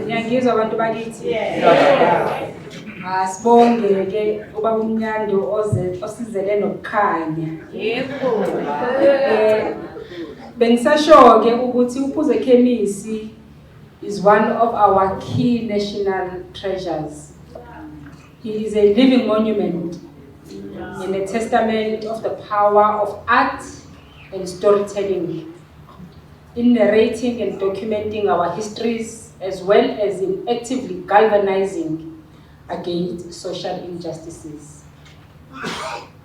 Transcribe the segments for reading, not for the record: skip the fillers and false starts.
Ngiyangizwa abantu bakithi. Asibonge-ke ubaba uMnyando osizele nokukhanya. Yebo. Bengisasho-ke ukuthi uPhuzekhemisi is one of our key national treasures. He is a living monument and a testament of the power of art and storytelling in narrating and documenting our histories, as well as in actively galvanizing against social injustices.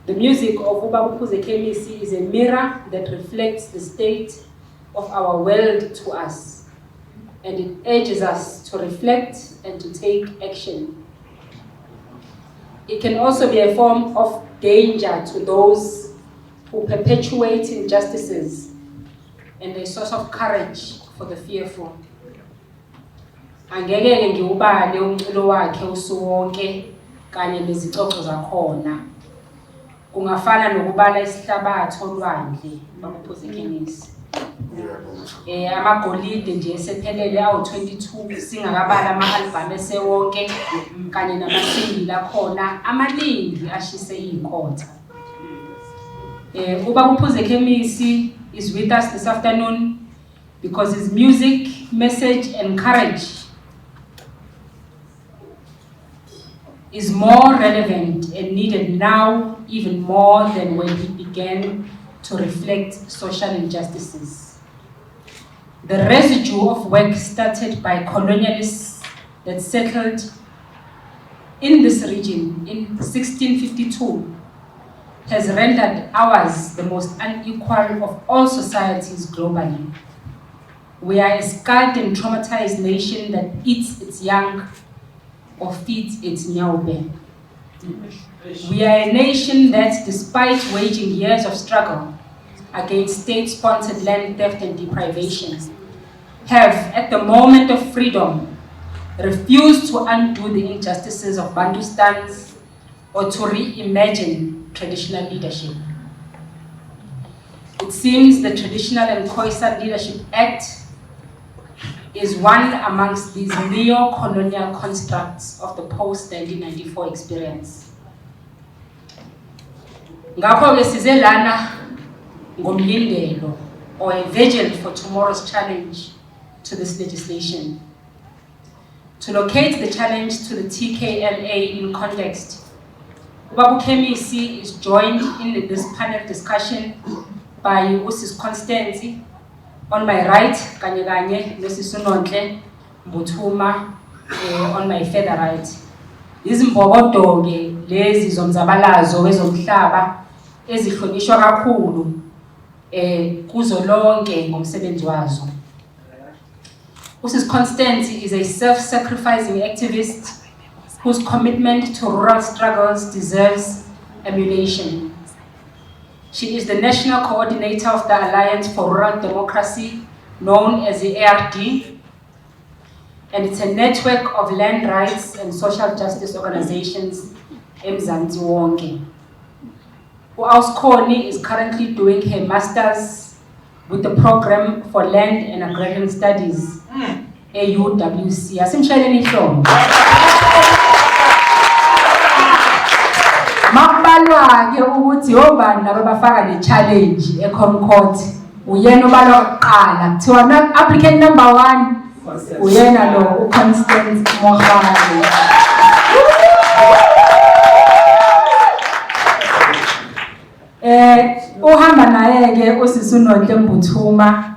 The music of Ubaba Phuzekhemisi is a mirror that reflects the state of our world to us, and it urges us to reflect and to take action. It can also be a form of danger to those who perpetuate injustices and a source of courage for the fearful. Angeke ngiubale umculo wakhe usuwonke kanye nezixoxo zakhona. Kungafana nokubala isihlabatho olwandle bakuPhuzekhemisi. Amagolide nje esephelele awu-22 singakabala ama-album esewonke kanye namasingili akhona amaningi ashise ikhotha. Ubaba uPhuzekhemisi is with us this afternoon because his music, message and courage is more relevant and needed now even more than when he began to reflect social injustices. The residue of work started by colonialists that settled in this region in 1652 has rendered ours the most unequal of all societies globally. We are a scarred and traumatized nation that eats its young or feeds its nyaube. We are a nation that, despite waging years of struggle against state-sponsored land theft and deprivation, have, at the moment of freedom, refused to undo the injustices of Bantustans or to reimagine traditional leadership. It seems the Traditional and Khoi-San Leadership Act is one amongst these neo-colonial constructs of the post-1994 experience. Ngakho-ke size lana ngomlindelo, or a vigil for tomorrow's challenge to this legislation. To locate the challenge to the TKLA in context, Ubaba Khemisi is joined in this panel discussion by Mrs. Constance on my right, kanye Mrs. Nonhle Mbuthuma on my further right. Izimbokodo-ke lezi zomzabalazo wezomhlaba ezihlonishwa kakhulu kuzo lonke ngomsebenzi wazo. Mrs. Constance is a self-sacrificing activist whose commitment to rural struggles deserves emulation. She is the national coordinator of the Alliance for Rural Democracy, known as the ARD, and it's a network of land rights and social justice organizations in Mzansi wonke. Khoni is currently doing her master's with the program for land and agrarian studies, AUWC. Asimshayeleni ihlombe. Makubalwa-ke ukuthi obani laba bafaka le challenge eComcourt, uyena obalwa kuqala kuthiwa applicant number 1 uyena lo Constance Mogale. Uhamba naye-ke usisi Nonhle Mbuthuma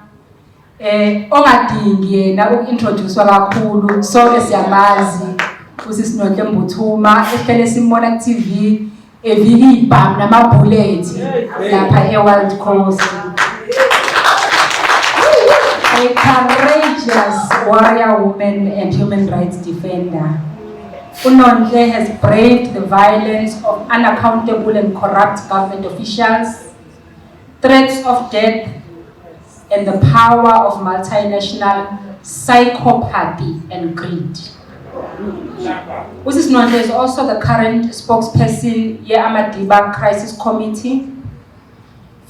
ongadingi yena uku-introducewa kakhulu, sonke siyamazi usisi Nonhle Mbuthuma ehlele simbona ku-TV evika ibhamu namabhulethi lapha e-Wild Coast. A courageous warrior woman and human rights defender. Nonhle has braved the violence of unaccountable and corrupt government officials, threats of death, and the power of multinational psychopathy and greed. Mrs. Nonhle is also the current spokesperson ye Amadiba Crisis Committee,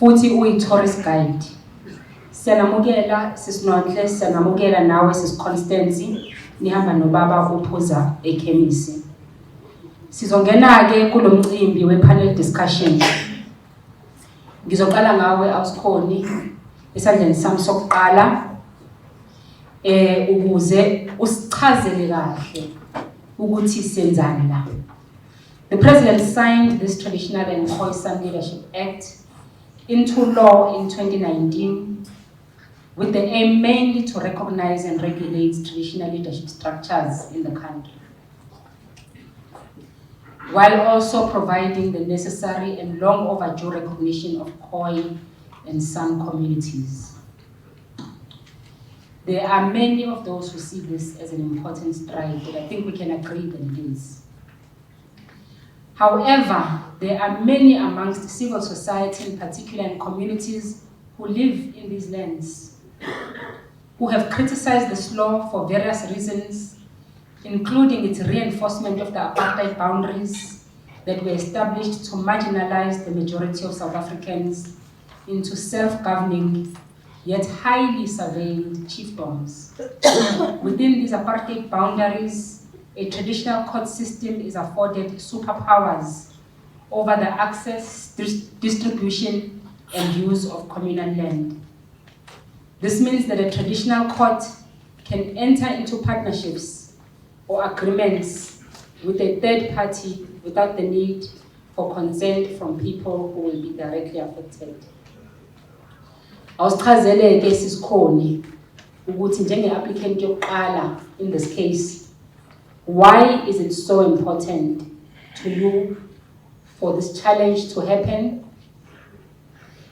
futhi uyi tourist guide. Siyanamukela sis Nonhle, siyanamukela nawe sis Constance, nihamba nobaba Phuzekhemisi. Sizongena ke kulomcimbi we-panel discussion. Ngizoqala ngawe awusikhoni esandleni sami sokuqala ukuze usichazele kahle ukuthi senzani la. The President signed this Traditional and Khoi-San Leadership Act into law in 2019 with the aim mainly to recognize and regulate traditional leadership structures in the country, while also providing the necessary and long overdue recognition of Khoi and San communities. There are many of those who see this as an important stride, but I think we can agree that it is. However, there are many amongst civil society, in particular in communities who live in these lands, who have criticized this law for various reasons, including its reinforcement of the apartheid boundaries that were established to marginalize the majority of South Africans into self-governing, yet highly surveilled chiefdoms. Within these apartheid boundaries, a traditional court system is afforded superpowers over the access, distribution, and use of communal land. This means that a traditional court can enter into partnerships or agreements with a third party without the need for consent from people who will be directly affected. Awusichazele ke sisikhoni ukuthi njenge-applicant yokuqala in this case, why is it so important to you for this challenge to happen?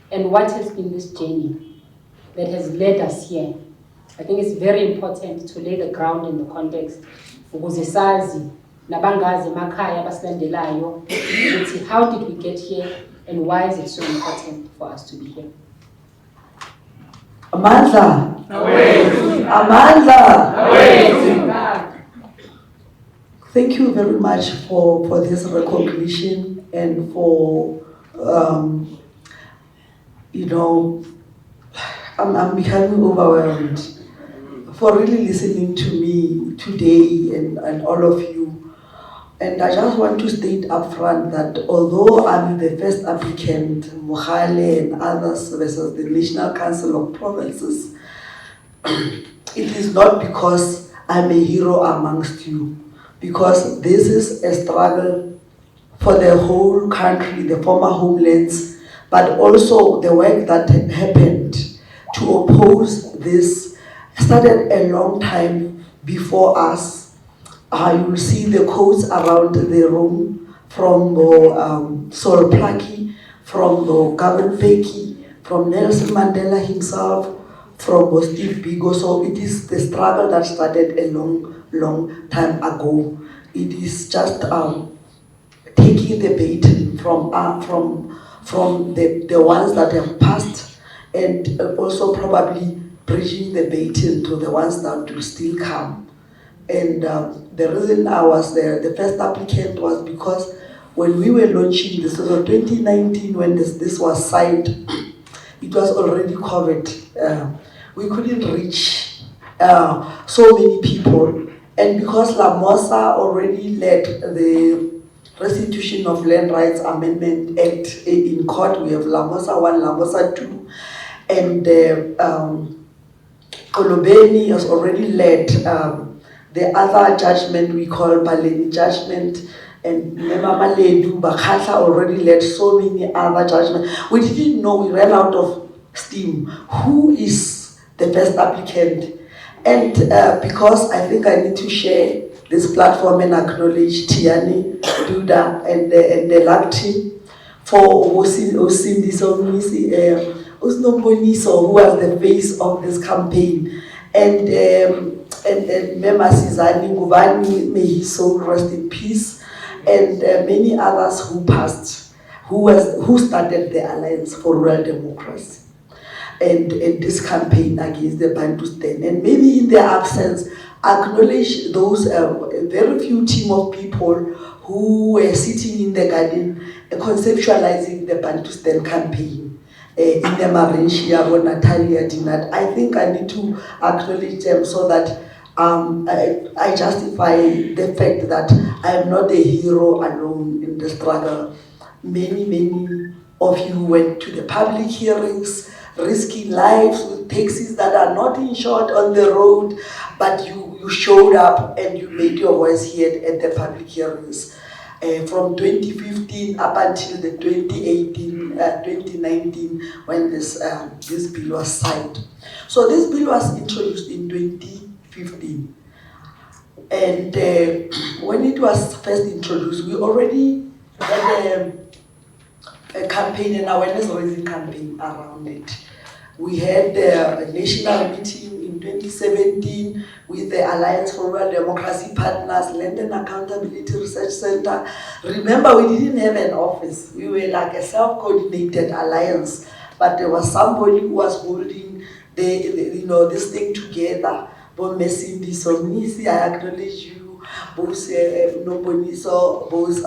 And what has been this journey that has led us here? I think it's very important to lay the ground in the context. Ukuze sazi nabangazi emakhaya abasilandelayo ukuthi how did we get here and why is it so important for us to be here? Amandla. Amandla. Thank you very much for this recognition and for, I'm becoming overwhelmed for really listening to me today and all of you. And I just want to state up front that although I'm the first applicant, Mogale and others versus the National Council of Provinces, it is not because I'm a hero amongst you, because this is a struggle for the whole country, the former homelands, but also the work that happened to oppose this started a long time before us. You will see the quotes around the room from Sol Plaatje, from Gavin Peki, from Nelson Mandela himself, from Steve Biko. So it is the struggle that started a long time ago. It is just taking the baton from the ones that have passed, and also probably bridging the baton to the ones that will still come. And the reason I was there, the first applicant, was because when we were launching this, so 2019, when this was signed, it was already COVID. We couldn't reach so many people. And because Lamosa already led the Restitution of Land Rights Amendment Act in court, we have Lamosa 1, Lamosa 2, and Xolobeni has already led the other judgment we call Baleni judgment, and Mema Maledu, Bakhatla already led so many other judgments. We didn't know, we ran out of steam. Who is the best applicant? And because I think I need to share this platform and acknowledge Tiani, Duda, and the LAC team for Osindi Somisi, Usnomboniso, who was the face of this campaign, and Mema Sizani Ngubani, may his soul rest in peace, and many others who passed, who started the Alliance for Rural Democracy. And this campaign against the Bantustan, and maybe in their absence, acknowledge those very few team of people who were sitting in the garden conceptualizing the Bantustan campaign. in the Marinshia or Natalia Dinat. I think I need to acknowledge them so that I justify the fact that I am not a hero alone in the struggle. Many of you went to the public hearings, risking lives with taxis that are not insured on the road, but you showed up and you made your voice heard at the public hearings. From 2015 up until the 2019, when this bill was signed. So this bill was introduced in 2015. And when it was first introduced, we already had a campaign, an awareness raising campaign around it. We had a national meeting in 2017 with the Alliance for Rural Democracy Partners, Land and Accountability Research Center. Remember, we didn't have an office. We were like a self-coordinated alliance, but there was somebody who was holding this thing together. Both Mesindi, Somnisi, I acknowledge you, both Noboniso, both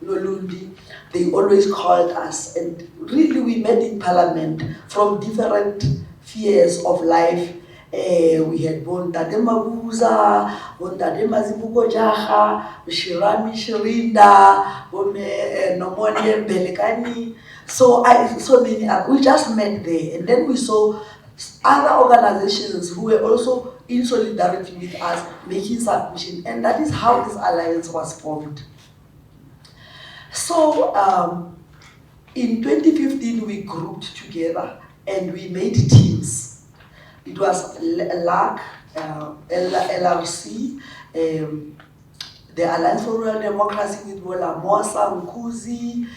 Nolundi. They always called us, and really we met in Parliament from different spheres of life. We had Bontate Mabuza, Bontate Mazibuko Jaha, Shirami Shirinda, Nonhle Mbelekani. So many, we just met there, and then we saw other organizations who were also in solidarity with us making submission, and that is how this alliance was formed. So in 2015, we grouped together and we made teams. It was LAC, LRC, the Alliance for Rural Democracy with Bola Mosa, Mkuzi,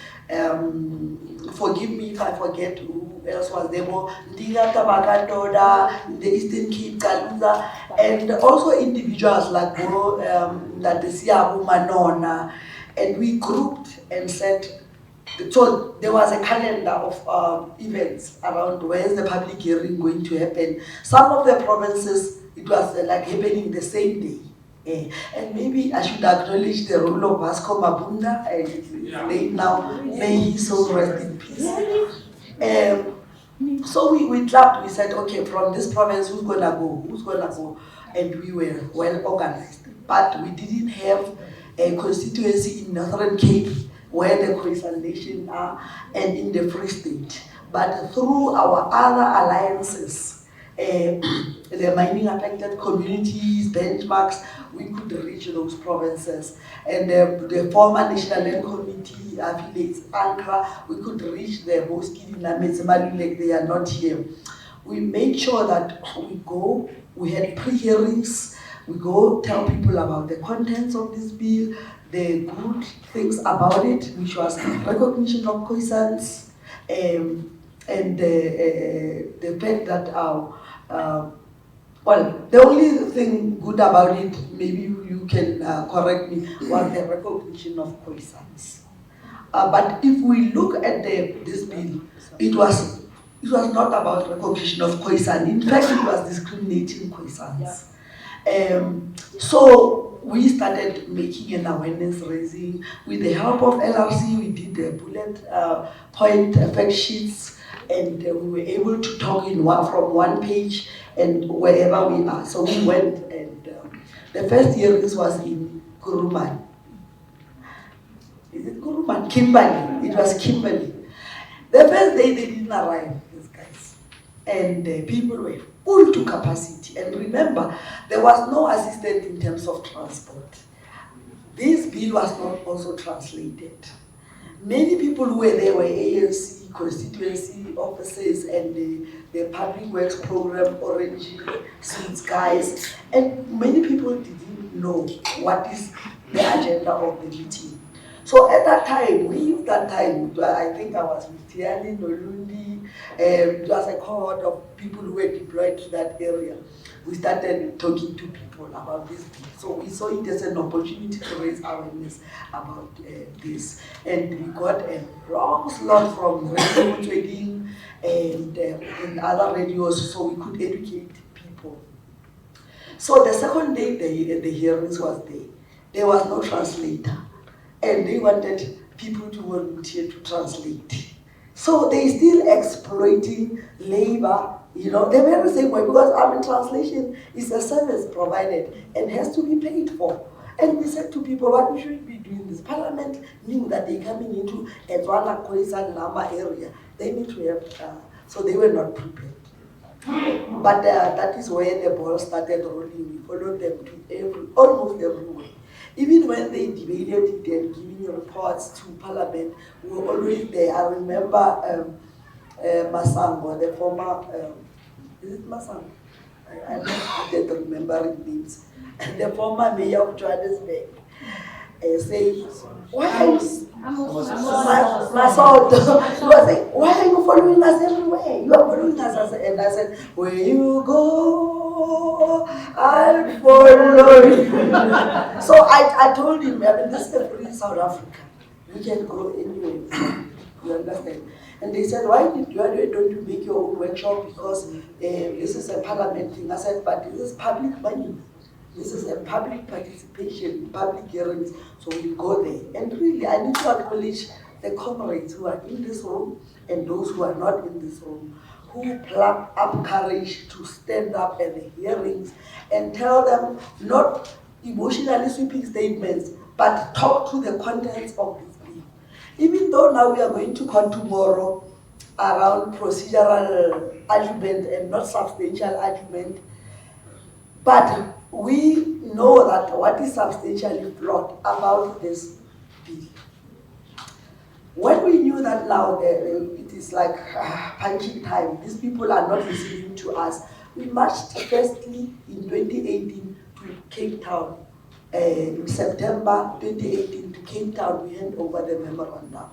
forgive me if I forget who else was there, Ndiga Tabakadoda, the Eastern Cape, Kaluza, and also individuals like Natesiabu Manona. And we grouped and said, so there was a calendar of events around where is the public hearing going to happen. Some of the provinces, it was like happening the same day. And maybe I should acknowledge the role of Vasco Mabunda, and it's late now, may he so rest in peace. So we clapped, we said, okay, from this province, who's gonna go? And we were well organized. But we didn't have a constituency in Northern Cape where the Khoi-San Nation are, and in the Free State. But through our other alliances, the mining affected communities, benchmarks, we could reach those provinces. And the former National Land Committee affiliates, ANCRA, we could reach the Moskidi, Nametsemalulek, they are not here. We made sure that we had pre-hearings, we go tell people about the contents of this bill, the good things about it, which was recognition of Khoi-Sans, and the fact that the only thing good about it, maybe you can correct me, was the recognition of Khoi-Sans. But if we look at this bill, it was not about recognition of Khoi-San. In fact, it was discriminating Khoi-Sans. So we started making an awareness raising. With the help of LRC, we did the bullet point fact sheets, and we were able to talk from one page and wherever we are. So we went, and the first year this was in Kuruman. Is it Kuruman? Kimberley. It was Kimberley. The first day they didn't arrive, these guys, and people were full to capacity. And remember, there was no assistance in terms of transport. This bill was not also translated. Many people who were there were ANC constituency officers and the public works program orange suits guys, and many people didn't know what is the agenda of the meeting. So at that time, I think I was with Tiani, Nolundi, it was a cohort of people who were deployed to that area. We started talking to people about this bill. So we saw it as an opportunity to raise awareness about this. And we got a long slot from radio trading and other radios, so we could educate people. So the second day the hearings was there. There was no translator. And they wanted people to volunteer to translate. So they still exploiting labor, you know, the very same way, because translation is a service provided and has to be paid for. And we said to people, what we should be doing this. Parliament knew that they're coming into a Khoi-San Nama area. They need to have, so they were not prepared. But that is where the ball started rolling. We followed them to almost everywhere. Even when they debated it and giving reports to Parliament, we were always there. I remember Masango, the former, is it Masango? I'm not good at remembering names. The former mayor of Johannesburg saying, why are you, Masoud, he was saying, why are you following us everywhere? You are following us. And I said, where you go, I'll follow you. So I told him, I mean, this is a free South Africa. You can go anywhere. You understand? And they said, why don't you make your own workshop? Because this is a parliament thing. I said, but this is public money. This is a public participation, public hearings, so we go there. And really, I need to acknowledge the comrades who are in this room and those who are not in this room, who pluck up courage to stand up at the hearings and tell them not emotionally sweeping statements, but talk to the contents of this bill. Even though now we are going to court tomorrow around procedural argument and not substantial argument, but we know that what is substantially flawed about this bill. When we knew that now it is like punching time, these people are not listening to us, we marched firstly in 2018 to Cape Town. In September 2018 to Cape Town, we handed over the memorandum.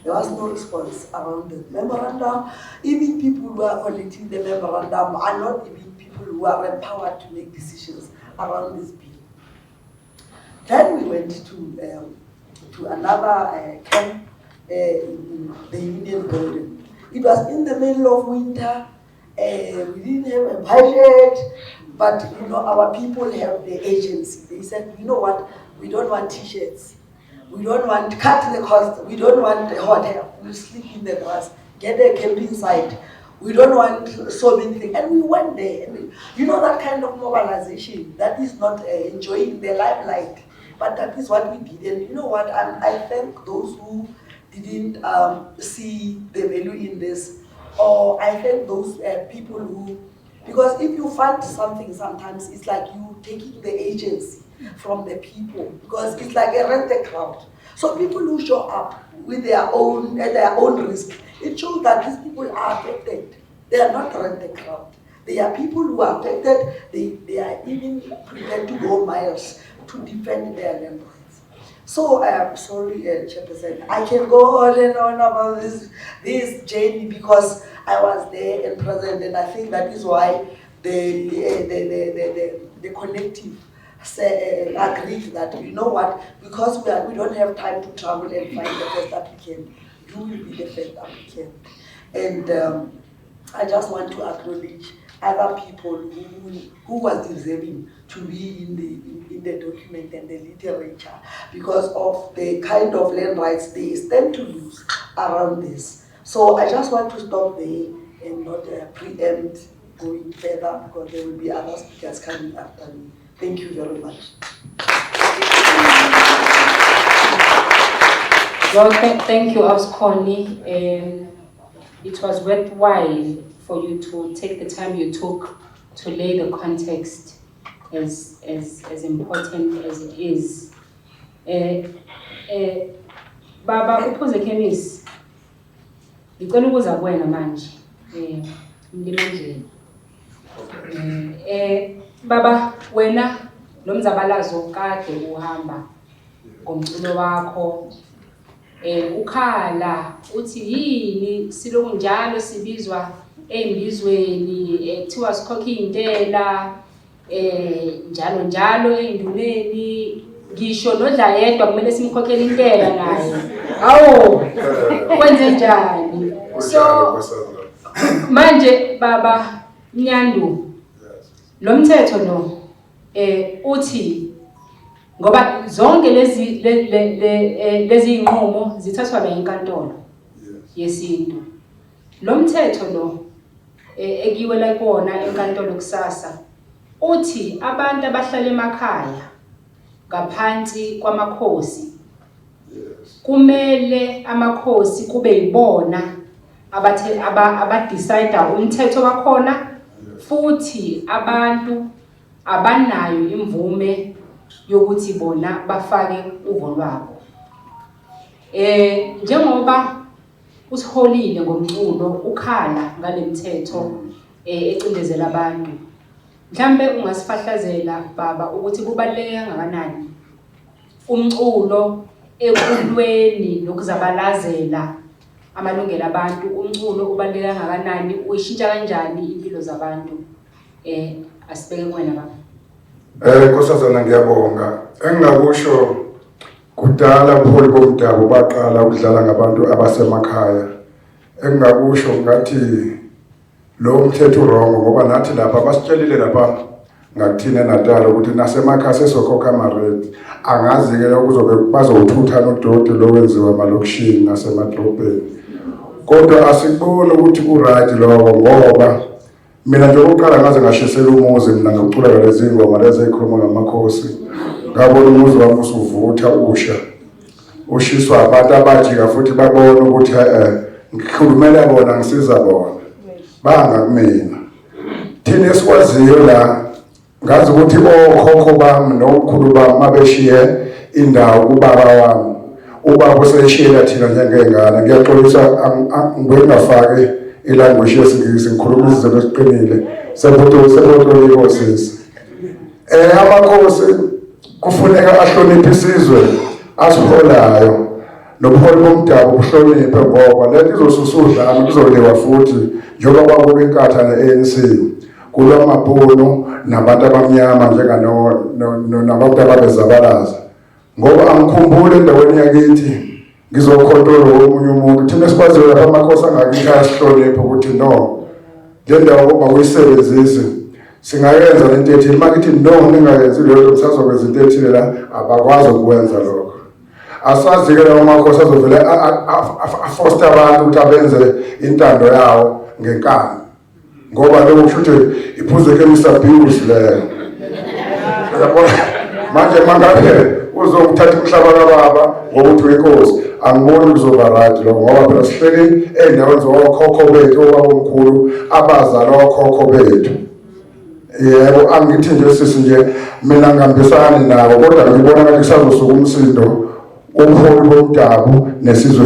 There was no response around the memorandum. Even people who are collecting the memorandum are not even people who are empowered to make decisions around this bill. Then we went to another camp in the Union Building. It was in the middle of winter. We didn't have a budget, but you know, our people have the agency. They said, you know what, we don't want t-shirts. We don't want, cut the cost, we don't want a hotel. We'll sleep in the grass, get a camping site. We don't want so many things. And we went there. And you know that kind of mobilization, that is not enjoying the limelight, but that is what we did. And you know what, I thank those who didn't see the value in this, or I thank those people who, because if you fund something sometimes, it's like you taking the agency from the people, because it's like a rent-a-crowd. So people who show up with their own, at their own risk, it shows that these people are affected. They are not rent-a-crowd. They are people who are affected. They are even prepared to go miles to defend their land rights. So sorry, Chairperson, I can go on and on about this journey because I was there and present, and I think that is why the collective agreed that, you know what, because we don't have time to travel and find the first applicant, you will be the first applicant. And I just want to acknowledge other people who was deserving to be in the document and the literature because of the kind of land rights they stand to lose around this. So I just want to stop there and not preempt going further because there will be other speakers coming after me. Thank you very much. Well, thank you, Connie. It was worthwhile for you to take the time you took to lay the context as important as it is. Baba Phuzekhemisi, ngicela ukuza kuwena manje. Ngimanje. Baba, wena nomzabalazo kade uhamba ngomculo wakho. Ukhala uthi yini silokhu njalo sibizwa embizweni kuthiwa sikhokha intela njalo enduneni ngisho nodla yedwa kumele simkhokhele intela naye. Awu kwenze njani? So manje baba Nyandu, lo mthetho lo uthi ngoba zonke lezi inqumo zithathwa la enkantolo. yesintu. Lo mthetho lo ekiwela kuwona enkantolo kusasa uthi abantu abahlala emakhaya ngaphansi kwamakhosi kumele amakhosi kube yibona abadecide umthetho wakhona, futhi abantu abanayo imvume yokuthi bona bafake uvo lwabo. Njengoba usiholile ngomculo ukhala ngale mithetho ecindezela abantu, mhlambe ungasifahlazela baba ukuthi kubaluleke kangakanani umculo ekulweni nokuzabalazela amalungelo abantu, umculo ubaluleke kangakanani, uyishintsha kanjani impilo zabantu? Asibeke kuwena baba. Nkosazana ngiyabonga. Engingakusho kudala ubuholi bomdabu baqala ukudlala ngabantu abasemakhaya. Engingakusho ngathi lo mthetho urongo ngoba nathi lapha basitshelile lapha ngakuthina eNatal ukuthi nasemakhaya sesokhokha amarenti. Angazi-ke kuzobe bazowuthutha nododi lo wenziwa emalokishini nasemadrobheni. Kodwa asikuboni ukuthi ku-right lokho ngoba mina nje okokuqala ngaze ngashisela umuzi mina ngokucula lezi ngoma lezi ezikhuluma ngamakhosi. Ngabona umuzi wami usuvutha usha. Ushiswa abantu abajika futhi babona ukuthi ngikhulumela bona ngisiza bona. Banga kumina. Thina esikwaziyo la ngazi ukuthi okhokho bami nomkhulu bami mabeshiye indawo kubaba wami. Ubaba useshiyela thina njengengane. Ngiyaxolisa ngingafake ilanguage yesingisi ngikhuluma izinto eziqinile. Sebotolo ikosisi. Amakhosi kufuneka ahloniphe isizwe asiholayo. Nobuholi bomdabu buhloniphe ngoba lento izosusudlana kuzoliwa futhi njengoba kwakube inkatha ne-ANC kulwa amabhunu nabantu abamnyama nabantu ababezabalaza. Ngoba angikhumbule endaweni yakithi ngizokhontolo omunye umuntu thina esikwaziyo lapha amakhosi angakithi asihloniphe ukuthi no le ndawo bakuyisebenzise singayenza lento ethile. Makithi no ningayenzi leyo sisazokwenza into ethile la abakwazi ukwenza lokho. Asazi-ke lawo makhosi azovele afoster abantu ukuthi abenze intando yawo ngenkani ngoba lokho kusho ukuthi Phuzekhemisi abuse leyo. Manje mangabe uzokuthatha umhlaba kababa ngokuthi wenkosi angiboni kuzoba right lokho ngoba phela sihleli ey'ndaweni zokhokho bethu obabomkhulu abazali okhokho bethu. Yebo, angithi nje sisi nje mina ngihambisani nabo kodwa ngibona ngathi kusazosuka umsindo ubuholi bomdabu nesizwe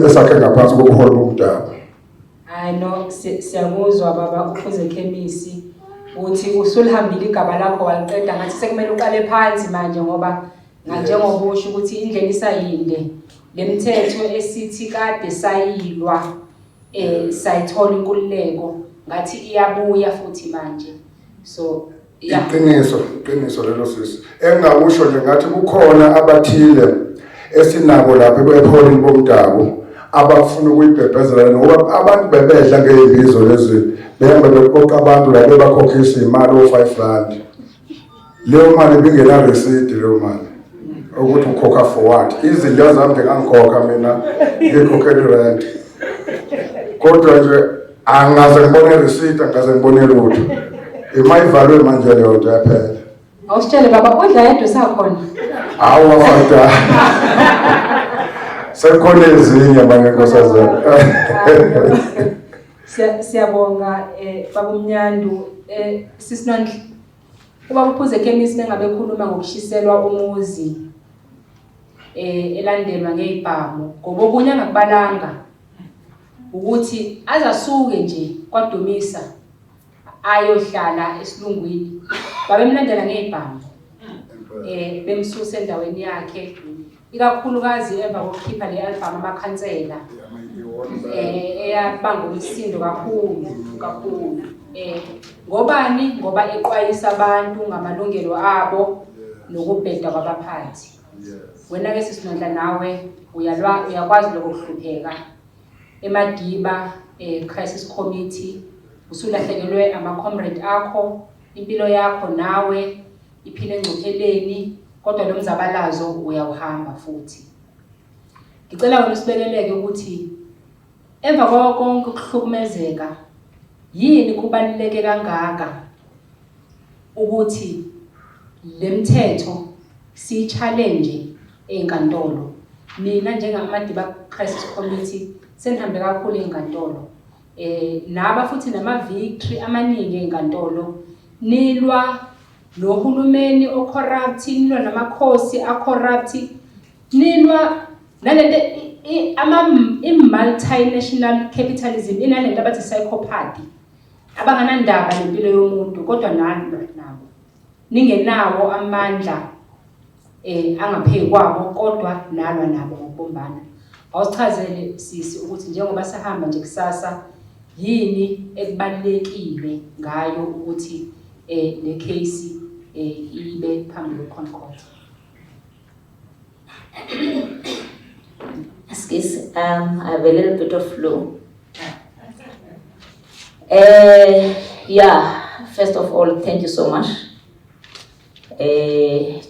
esakhe ngaphansi kobuholi bomdabu. Hayi no, siyakuzwa baba Phuzekhemisi uthi usulihambile igaba lakho waliqeda ngathi sekumele uqale phansi manje ngoba njengoba usho ukuthi indlela isayinde le mithetho esithi kade sayilwa sayithola inkululeko ngathi iyabuya futhi manje. So iqiniso lelo sisi. Engingakusho nje ngathi kukhona abathile esinabo lapha ebuholini bomdabu abafuna ukuyibhebhezela ngoba abantu bebedla ngey'mbizo lezi behamba beqoqa abantu la bebakhokhisa imali o-R5. Leyo mali ibingena receipt leyo mali ukuthi ukhokha for what. Izinto zami ngingangikhokha mina ngikhokhela irent. Kodwa nje angaze ngibone receipt, angaze ngibone lutho. Imayivalwe manje leyo nto yaphela. Awusitshele baba udla yedwa sakhona. Hawu wafada. Sekhona ezinye manje nkosazana. Siyabonga baba uMnyandu sisi Nonhle. Ubaba Phuzekhemisi bengabe ekhuluma ngokushiselwa umuzi elandelwa ngezibhamu ngoba okunye angakubalanga ukuthi azasuke nje kwaDumisa ayohlala esilungwini babemlandela ngezibhamu bemsusa endaweni yakhe ikakhulukazi emva kokukhipha le album amakhansela eyabanga umsindo kakhulu ngobani ngoba eqwayisa abantu ngamalungelo abo nokubheda kwabaphathi. Wena ke sisi Nonhle nawe uyakwazi lokho kuhlupheka eMadiba crisis committee usulahlekelwe ama-comrade akho, impilo yakho nawe iphile engcupheleni kodwa lo mzabalazo uyawuhamba futhi. Ngicela wena usibekeleke ukuthi emva konke ukuhlukumezeka yini kubaluleke kangaka ukuthi lemthetho si challenge enkantolo? Mina njengamadiba crisis committee senihambe kakhulu enkantolo naba futhi nama victory amaningi enkantolo, nilwa nohulumeni o corrupt, nilwa namakhosi a corrupt, nilwa nalento multinational capitalism inalento abathi psychopathy abanganandaba nempilo yomuntu, kodwa nalo nabo ningenawo amandla angaphezu kwabo, kodwa nalwa nabo ngokubumbana. Awusichazele sisi ukuthi njengoba sahamba nje kusasa yini ekubalekile ngayo ukuthi le case ibe phambi kweConcord? Excuse, I have a little bit of flu. Yeah, first of all, thank you so much.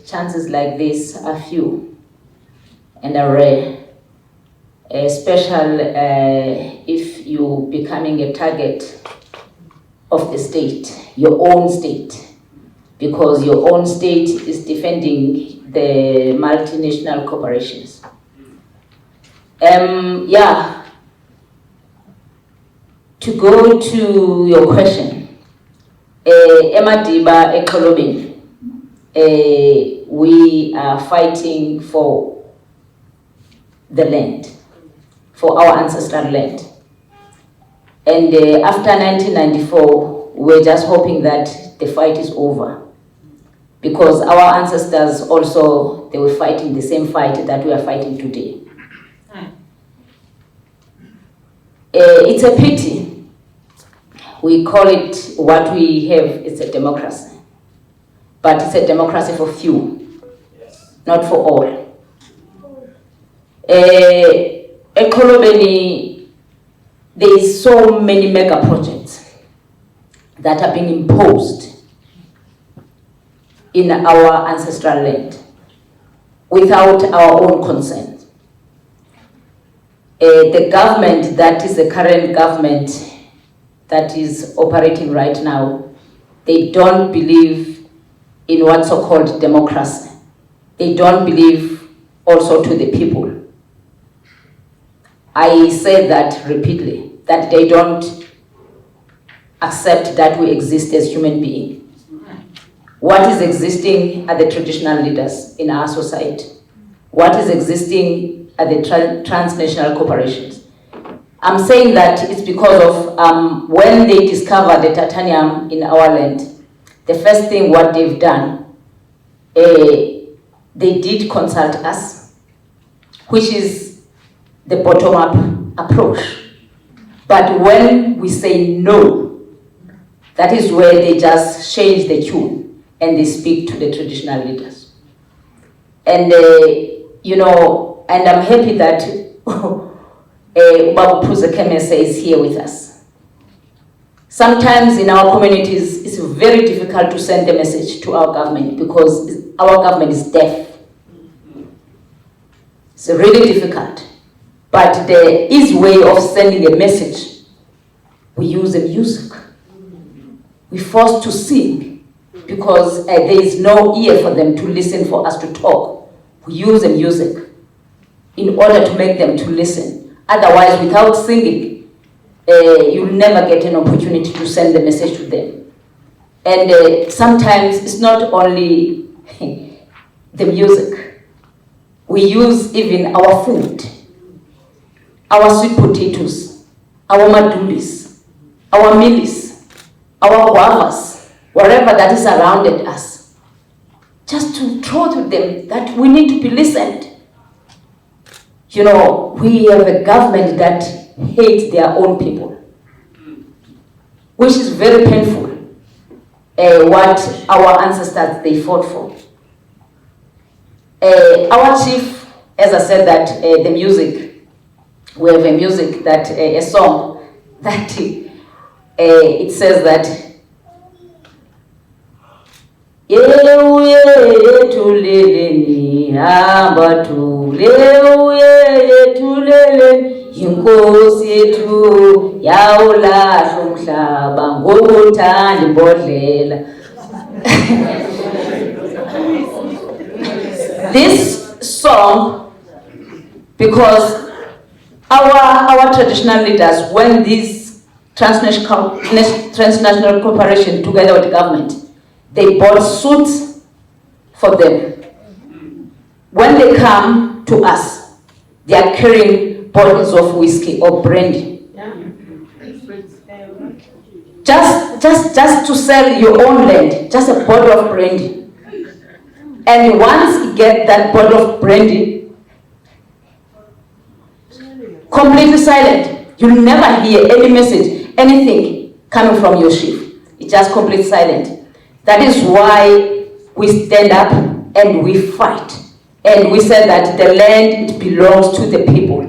Chances like this are few and are rare, especially if you're becoming a target of the state, your own state, because your own state is defending the multinational corporations. Yeah, to go to your question, Emadiba Xolobeni, we are fighting for the land, for our ancestral land. And after 1994, we're just hoping that the fight is over, because our ancestors also, they were fighting the same fight that we are fighting today. It's a pity. We call it what we have, it's a democracy. But it's a democracy for few, not for all. Xolobeni, there is so many mega projects that have been imposed in our ancestral land without our own consent. The government that is the current government that is operating right now, they don't believe in what's so-called democracy. They don't believe also to the people. I say that repeatedly, that they don't accept that we exist as human beings. What is existing are the traditional leaders in our society. What is existing are the transnational corporations. I'm saying that it's because of when they discovered the titanium in our land, the first thing what they've done, they did consult us, which is the bottom-up approach. But when we say no, that is where they just change the tune and they speak to the traditional leaders. And you know, and I'm happy that Phuzekhemisi is here with us. Sometimes in our communities, it's very difficult to send a message to our government because our government is deaf. It's really difficult. But there is a way of sending a message. We use the music. We're forced to sing because there is no ear for them to listen, for us to talk. We use the music in order to make them to listen. Otherwise, without singing, you'll never get an opportunity to send the message to them. And sometimes it's not only the music. We use even our food, our sweet potatoes, our madulis, our mealies, our guavas, whatever that is around us, just to throw to them that we need to be listened. You know, we have a government that hates their own people, which is very painful, what our ancestors, they fought for. Our chief, as I said, that the music, we have a music that, a song that it says that Inkosi yethu yawulahla umhlaba ngokuthanda imbodlela. This song, because our traditional leaders, when these transnational corporations together with the government, they bought suits for them. When they come to us, they are carrying bottles of whiskey or brandy. Just to sell your own land, just a bottle of brandy. And once you get that bottle of brandy, completely silent. You'll never hear any message, anything coming from your chief. It's just completely silent. That is why we stand up and we fight. And we say that the land, it belongs to the people.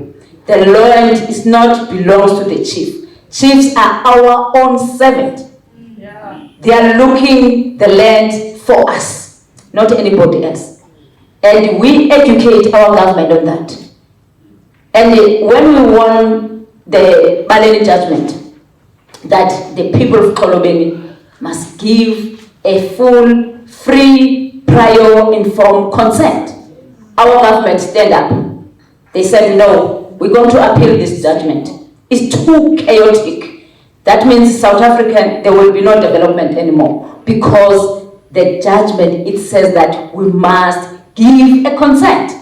The land is not belongs to the chief. Chiefs are our own servant. They are looking the land for us, not anybody else. And we educate our government on that. And when we won the Malene judgment, that the people of Xolobeni must give a full, free, prior, informed consent, our government stand up. They said, no, we're going to appeal this judgment. It's too chaotic. That means South Africa, there will be no development anymore, because the judgment, it says that we must give a consent,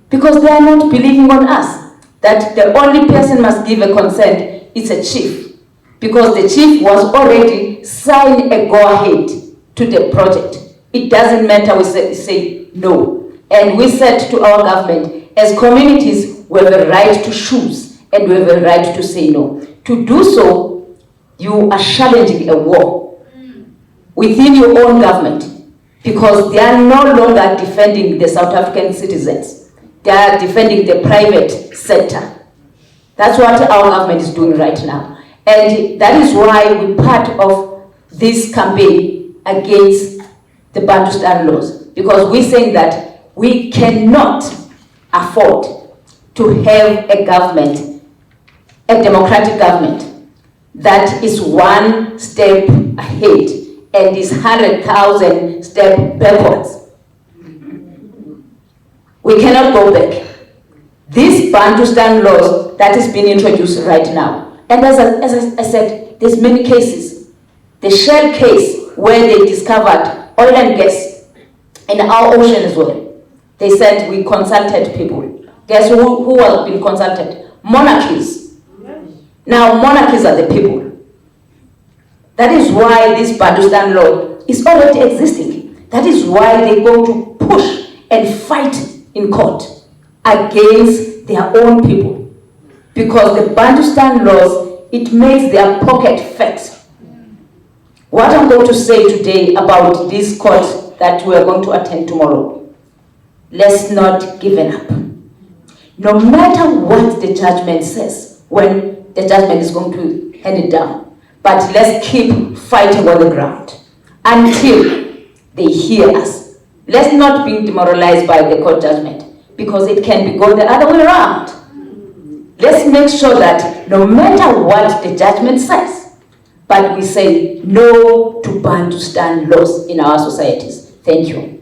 because they are not believing on us, that the only person must give a consent is a chief, because the chief was already signed a go-ahead to the project. It doesn't matter, we say no. And we said to our government, as communities, we have a right to choose, and we have a right to say no. To do so, you are challenging a war within your own government, because they are no longer defending the South African citizens. They are defending the private sector. That's what our government is doing right now. And that is why we're part of this campaign against the Bantustan laws, because we're saying that we cannot afford to have a government, a democratic government, that is one step ahead and is 100,000 steps backwards. We cannot go back. This Bantustan laws that is being introduced right now, and as I said, there's many cases. The Shell case, where they discovered oil and gas in our ocean as well. They said we consulted people. Guess who has been consulted? Monarchies. Now monarchies are the people. That is why this Bantustan law is already existing. That is why they go to push and fight in court against their own people. Because the Bantustan laws, it makes their pocket fat. What I'm going to say today about this court that we are going to attend tomorrow, let's not give up. No matter what the judgment says, when the judgment is going to hand it down, but let's keep fighting on the ground until they hear us. Let's not be demoralized by the court judgment, because it can be going the other way around. Let's make sure that no matter what the judgment says, but we say no to Bantustan laws in our societies. Thank you.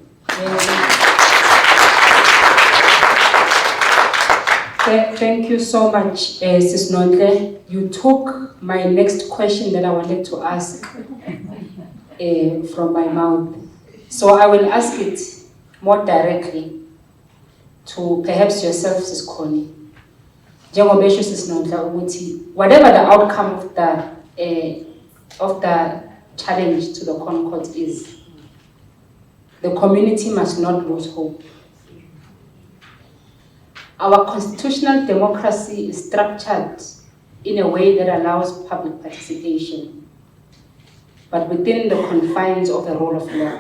Thank you so much, Sis Nonhle. You took my next question that I wanted to ask from my mouth. So I will ask it more directly to perhaps yourself, Sis Connie. Whatever the outcome of the challenge to the Concord is, the community must not lose hope. Our constitutional democracy is structured in a way that allows public participation, but within the confines of the rule of law.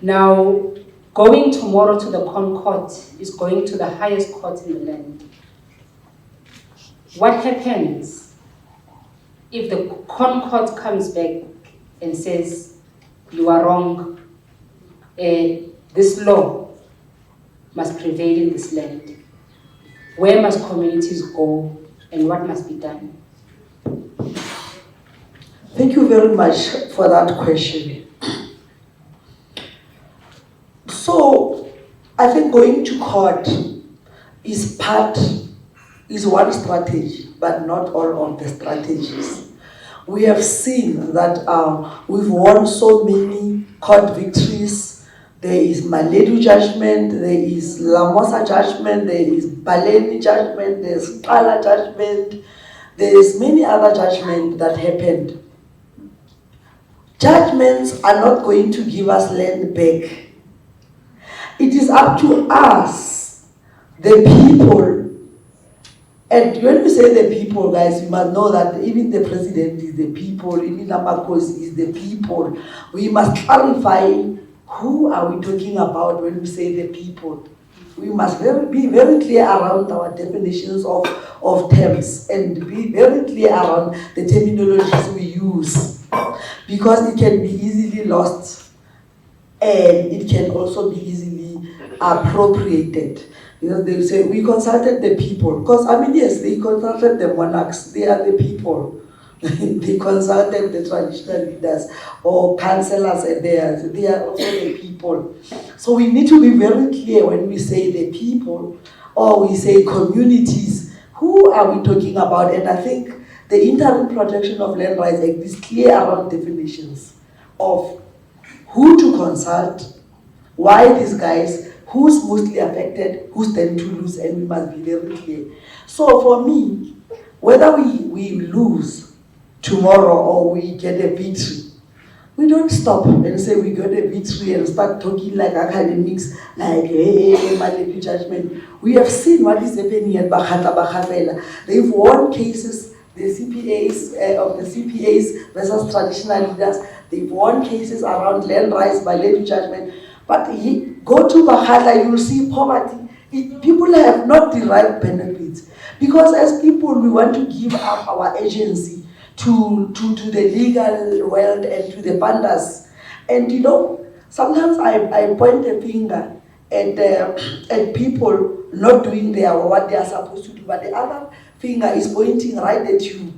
Now, going tomorrow to the Concord is going to the highest court in the land. What happens if the Concord comes back and says, you are wrong, this law must prevail in this land? where must communities go and what must be done? Thank you very much for that question. So, I think going to court is one strategy, but not all of the strategies. We have seen that we've won so many court victories. There is Maledu judgment, there is Lamosa judgment, there is Baleni judgment, there's Kala judgment, there is many other judgments that happened. Judgments are not going to give us land back. It is up to us, the people. And when we say the people, guys, you must know that even the president is the people, even Ramaphosa is the people. We must clarify who are we talking about when we say the people. We must be very clear around our definitions of terms and be very clear around the terminologies we use, because it can be easily lost and it can also be easily appropriated. You know, they say, we consulted the people. Because, I mean, yes, they consulted the monarchs. They are the people. They consulted the traditional leaders or councillors and they are also the people. So we need to be very clear when we say the people or we say communities. Who are we talking about? And I think the Interim Protection of Land Rights Act is clear around definitions of who to consult, why these guys, who's mostly affected, who stand to lose, and we must be very clear. So for me, whether we lose tomorrow or we get a victory, we don't stop and say we got a victory and start talking like academics, like Maledu judgment. We have seen what is happening at Bakhatela. They've won cases, the CPAs of the CPAs versus traditional leaders. They've won cases around land rights by Maledu judgment. But go to Bakhatla, you will see poverty. People have not derived benefits. Because as people, we want to give up our agency to the legal world and to the pandas. And you know, sometimes I point a finger at people not doing what they are supposed to do. But the other finger is pointing right at you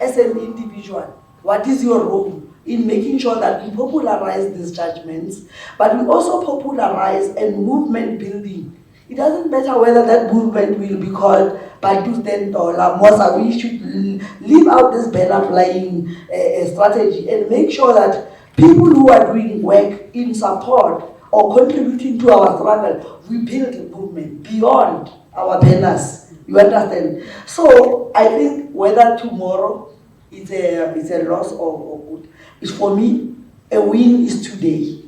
as an individual. What is your role in making sure that we popularize these judgments, but we also popularize and movement building? It doesn't matter whether that movement will be called Badustent or Lamosa. We should leave out this banner flying strategy and make sure that people who are doing work in support or contributing to our struggle, we build a movement beyond our banners. You understand? So I think whether tomorrow it's a loss or good, is for me, a win is today.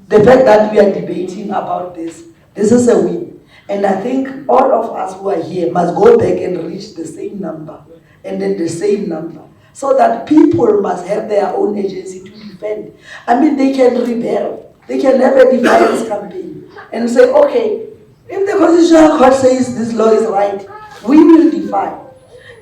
The fact that we are debating about this is a win. And I think all of us who are here must go back and reach the same number, and then the same number, so that people must have their own agency to defend. I mean, they can rebel. They can have a defiance campaign and say, okay, if the Constitutional Court says this law is right, we will defy.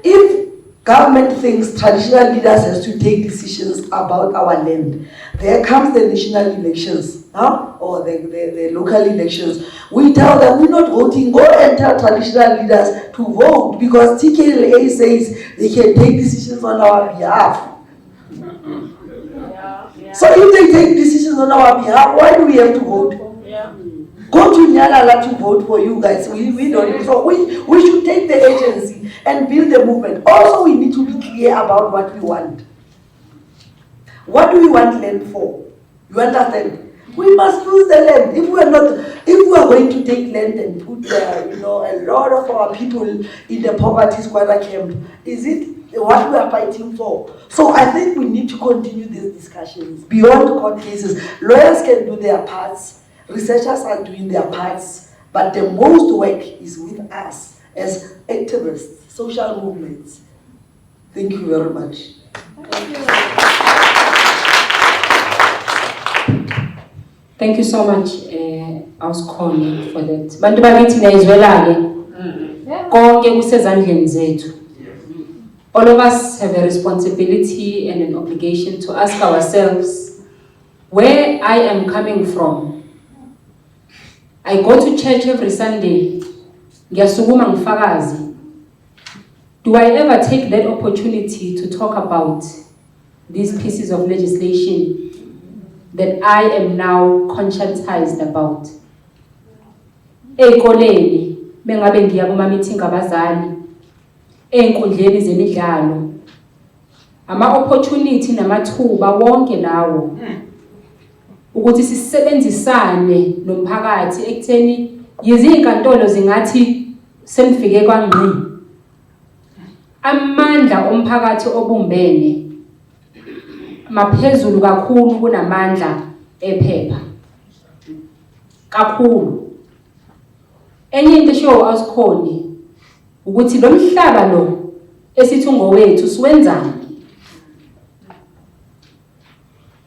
If government thinks traditional leaders has to take decisions about our land, there comes the national elections, or the local elections. We tell them we're not voting. Go and tell traditional leaders to vote, because TKLA says they can take decisions on our behalf. So if they take decisions on our behalf, why do we have to vote? Go to Nyalala to vote for you guys. We don't. So we should take the agency and build the movement. Also, we need to be clear about what we want. What do we want land for? You understand? We must use the land. If we are going to take land and put a lot of our people in the poverty squatter camp, is it what we are fighting for? So I think we need to continue these discussions beyond court cases. Lawyers can do their parts. Researchers are doing their parts, but the most work is with us as activists, social movements. Thank you very much. Thank you so much, Auskhona, for that. Bantu bakithi niyayizwela-ke konke kusezandleni zethu. All of us have a responsibility and an obligation to ask ourselves where I am coming from. I go to church every Sunday, ngiyasukuma ngifakazi. Do I ever take that opportunity to talk about these pieces of legislation that I am now conscientized about? Ey'koleni mengabe ngiya kuma-meeting abazali, ey'nkundleni zemidlalo, ama-opportunity namathuba wonke lawo ukuthi sisebenzisane nomphakathi ekutheni yize izinkantolo zingathi senifike kwangqi, amandla omphakathi obumbene maphezulu kakhulu kunamandla ephepha kakhulu. Enye into esho asikhoni ukuthi lo mhlaba lo esithi ngowethu siwenzani.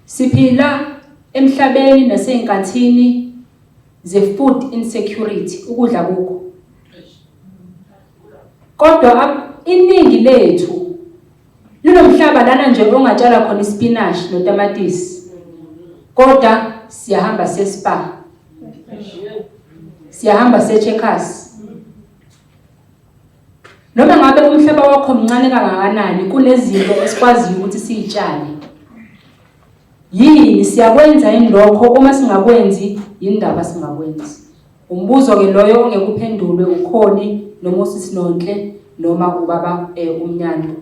Siphila emhlabeni nasey'nkathini ze-food insecurity, ukudla kukho. Kodwa iningi lethu lunomhlaba lana nje ongatshala khona ispinashi notamatisi. Kodwa siyahamba se-Spa, siyahamba se-Checkers. Noma ngabe umhlaba wakho mncane kangakanani, kunezinto esikwaziyo ukuthi siyitshale. Yini siyakwenza indlokho, uma singakwenzi indaba singakwenzi. Umbuzo ke loyo ongekuphendulwe ukhoni noma usisi Nonhle noma ubaba umnyando.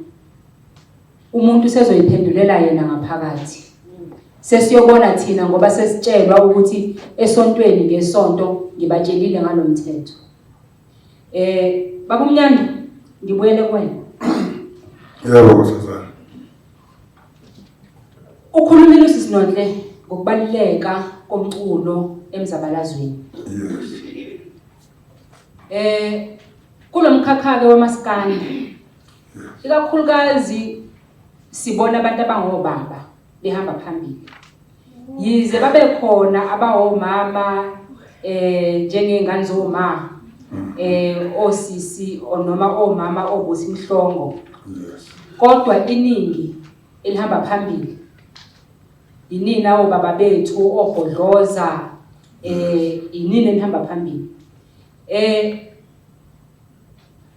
Umuntu sezoyiphendulela yena ngaphakathi. Sesiyobona thina ngoba sesitshelwa ukuthi esontweni ngesonto ngibatshelile ngalomthetho. Baba umnyando ngibuyele kuwena. Yebo Nkosazana. Ukhulumile usisi Nonhle ngokubaluleka komculo emzabalazweni. Yes. Kulomkhakha ke waMaskandi. Ikakhulukazi sibona abantu abangobaba behamba phambili. Yize babe khona abawomama njengengane zoma osisi noma omama obusi mhlongo. Yes. Kodwa iningi elihamba phambili. Inina obaba bethu obhodloza inini elihamba phambili.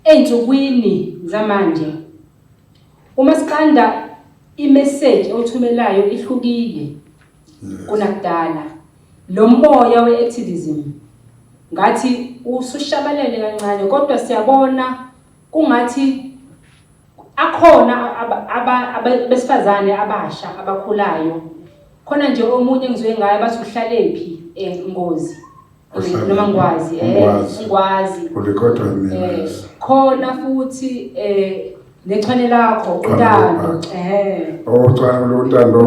Ensukwini zamanje uma siqanda imessage othumelayo ihlukile kunakudala. Lo moya we-activism ngathi usushabalele kancane, kodwa siyabona kungathi akhona besifazane abasha abakhulayo. Khona nje omunye engizwe ngaye bathi uhlalephi Ngozi noma Ngwazi Ngwazi Ulikodwa mina. Khona futhi nechwane lakho uNtando Uchwane loNtando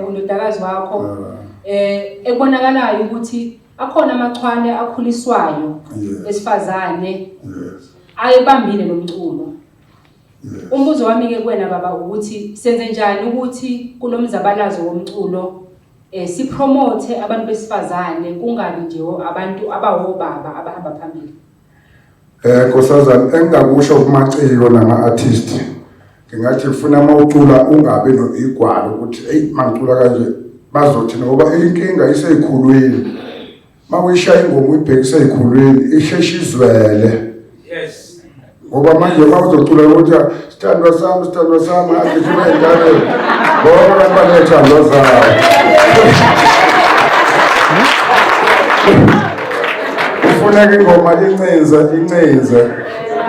undodakazi wakho ekubonakalayo ukuthi akhona amachwane akhuliswayo esifazane ayebambile nomculo. Umbuzo wami ke kuwena baba ukuthi senze njani ukuthi kunomzabalazo womculo sipromote abantu besifazane kungabi nje abantu abawobaba abahamba phambili. Nkosazana engakusho kumaciko nama-artist ngingathi ufuna mawucula ungabe igwalo ukuthi hey mangicula kanje bazothi ngoba inkinga iseyikhulwini mawuyishaya ingoma uyibhekise eyikhulwini isheshizwele. Yes. Ngoba manje mawuzocula ukuthi sithandwa sami ake kuba ingane ngoba abantu banethandwa zabo. Ufuna ingoma incinze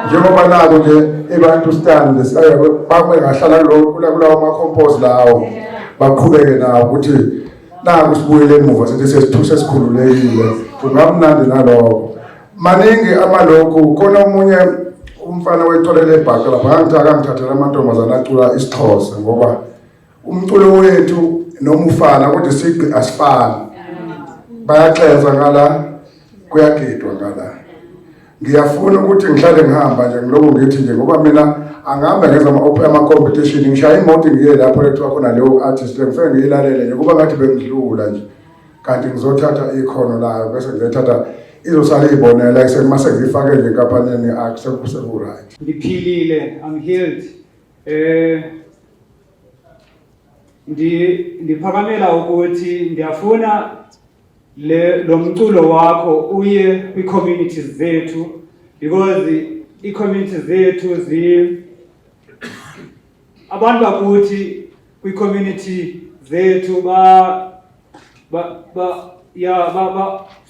njengoba nabo nje abantu stand bamwe ngahlala kulawo ma-compose lawo baqhubeke nawo ukuthi naku sibuyele emuva sithi sesikhululekile kungamnandi naloko. Maningi amalokhu khona omunye umfana wetholele ebhaka lapha angithathela amantombazana acula isiXhosa ngoba umculo wethu noma ufana kodwa siqi asifani. Bayaxeza ngala kuyagidwa ngala. Ngiyafuna ukuthi ngihlale ngihamba nje ngiloko ngithi nje ngoba mina angihambe ngenza ama-competition ngishaya imoto ngiye lapho lethiwa khona leyo artist ngifike ngiyilalele nje kuba ngathi bengidlula nje kanti ngizothatha ikhono layo bese ngiyathatha izosala izibonela sekumase ngifake nje enkampanini akuseku-right. Ndiphilile, I'm healed. Ndiphakamela ukuthi ndiyafuna lo mculo wakho uye kwi-communities zethu, because i-communities zethu abantu bakuthi kwi-community zethu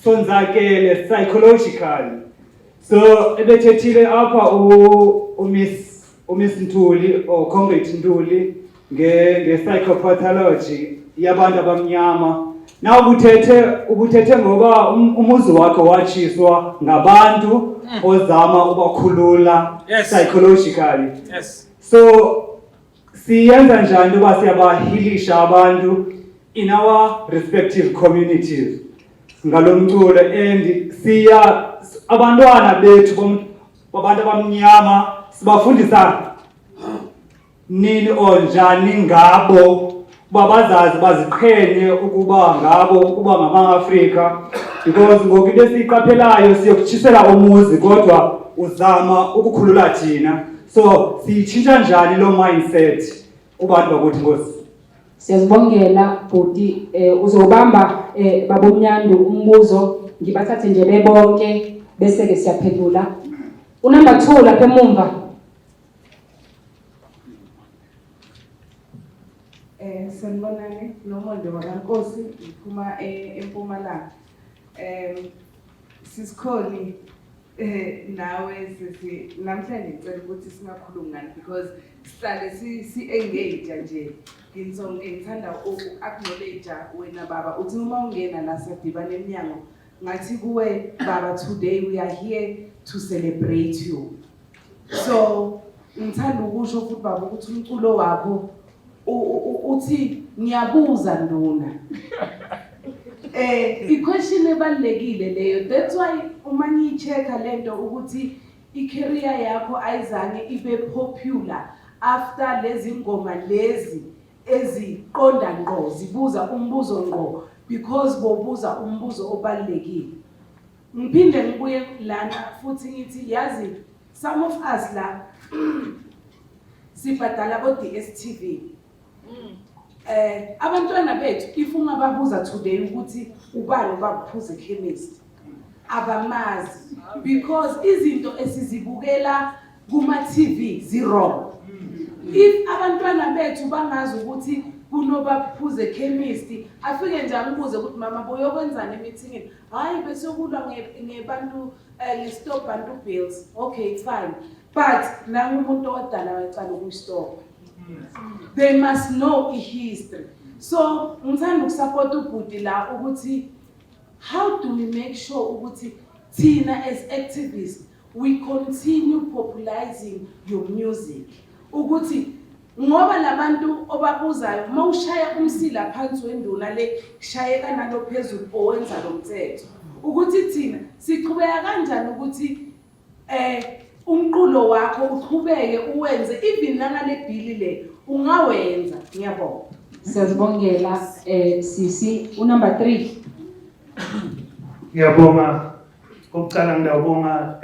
sonzakele psychologically. So ebethethile apha uMiss Ntuli or Comrade Ntuli nge-psychopathology yabantu abamnyama. Now ubuthethe ngoba umuzi wakhe watshiswa ngabantu ozama ubakhulula psychologically. Yes. So siyenza njani uba siyabahilisha abantu in our respective communities ngalo mculo, and abantwana bethu babantu abamnyama sibafundisa nini onjani ngabo babazazi baziqhenye ukuba ngabo ukuba ngama-Afrika, because ngoku into esiyiqaphelayo siyokutshisela umuzi kodwa uzama ukukhulula thina. So siyitshintsha njani lo mindset kubantu bakuthi? Nkosi. Siyazibongela bhuti, uzobamba babomnyandu umbuzo ngibathathe nje bebonke bese ke siyaphendula. Unumber 2 lapha emumva. Sanibonani, Nomonde waNkosi, ngiphuma eMpumalanga. Sisikholi nawe sisi namhlanje ngicela ukuthi singakhulumi ngani, because sihlale si-engage nje. Ngithanda uku-acknowledge wena baba uthi uma ungena la sadibana eminyango ngathi kuwe baba, today we are here to celebrate you. So ngithanda ukusho futhi baba ukuthi umculo wakho uthi ngiyabuza nduna. I-question ebalulekile leyo, that's why uma ngiyi-check-a lento ukuthi i-career yakho ayizange ibe popular after lezi ngoma lezi eziqonda ngqo zibuza umbuzo ngqo, because bobuza umbuzo obalulekile. Ngiphinde ngibuye lana futhi ngithi yazi some of us la sibhadala bo-DSTV. Abantwana bethu if ungababuza today ukuthi ubani ubaba Phuzekhemisi abamazi, because izinto esizibukela kuma-TV zero. If abantwana bethu bangazi ukuthi kunoba Phuzekhemisi, afike nje angibuze ukuthi mama boyokwenzani emithingini, hayi bese kulwa ngebantu nge-stop bantu bills. Okay, fine, but nangu umuntu odala wacala ukuyistop. They must know history. So ngithanda ukusupport ubhuti la ukuthi how do we make sure ukuthi thina as activists we continue popularizing your music, ukuthi ngoba labantu obabuzayo mawushaya umsila phansi wenduna le kushayeka nalo phezulu owenza lo mthetho, ukuthi thina siqhubeka kanjani ukuthi umqulo wakho uqhubeke uwenze even nangale bhili le ungawenza. Ngiyabonga. Siyazibongela sisi unumber 3. Ngiyabonga. Kokuqala ngiyabonga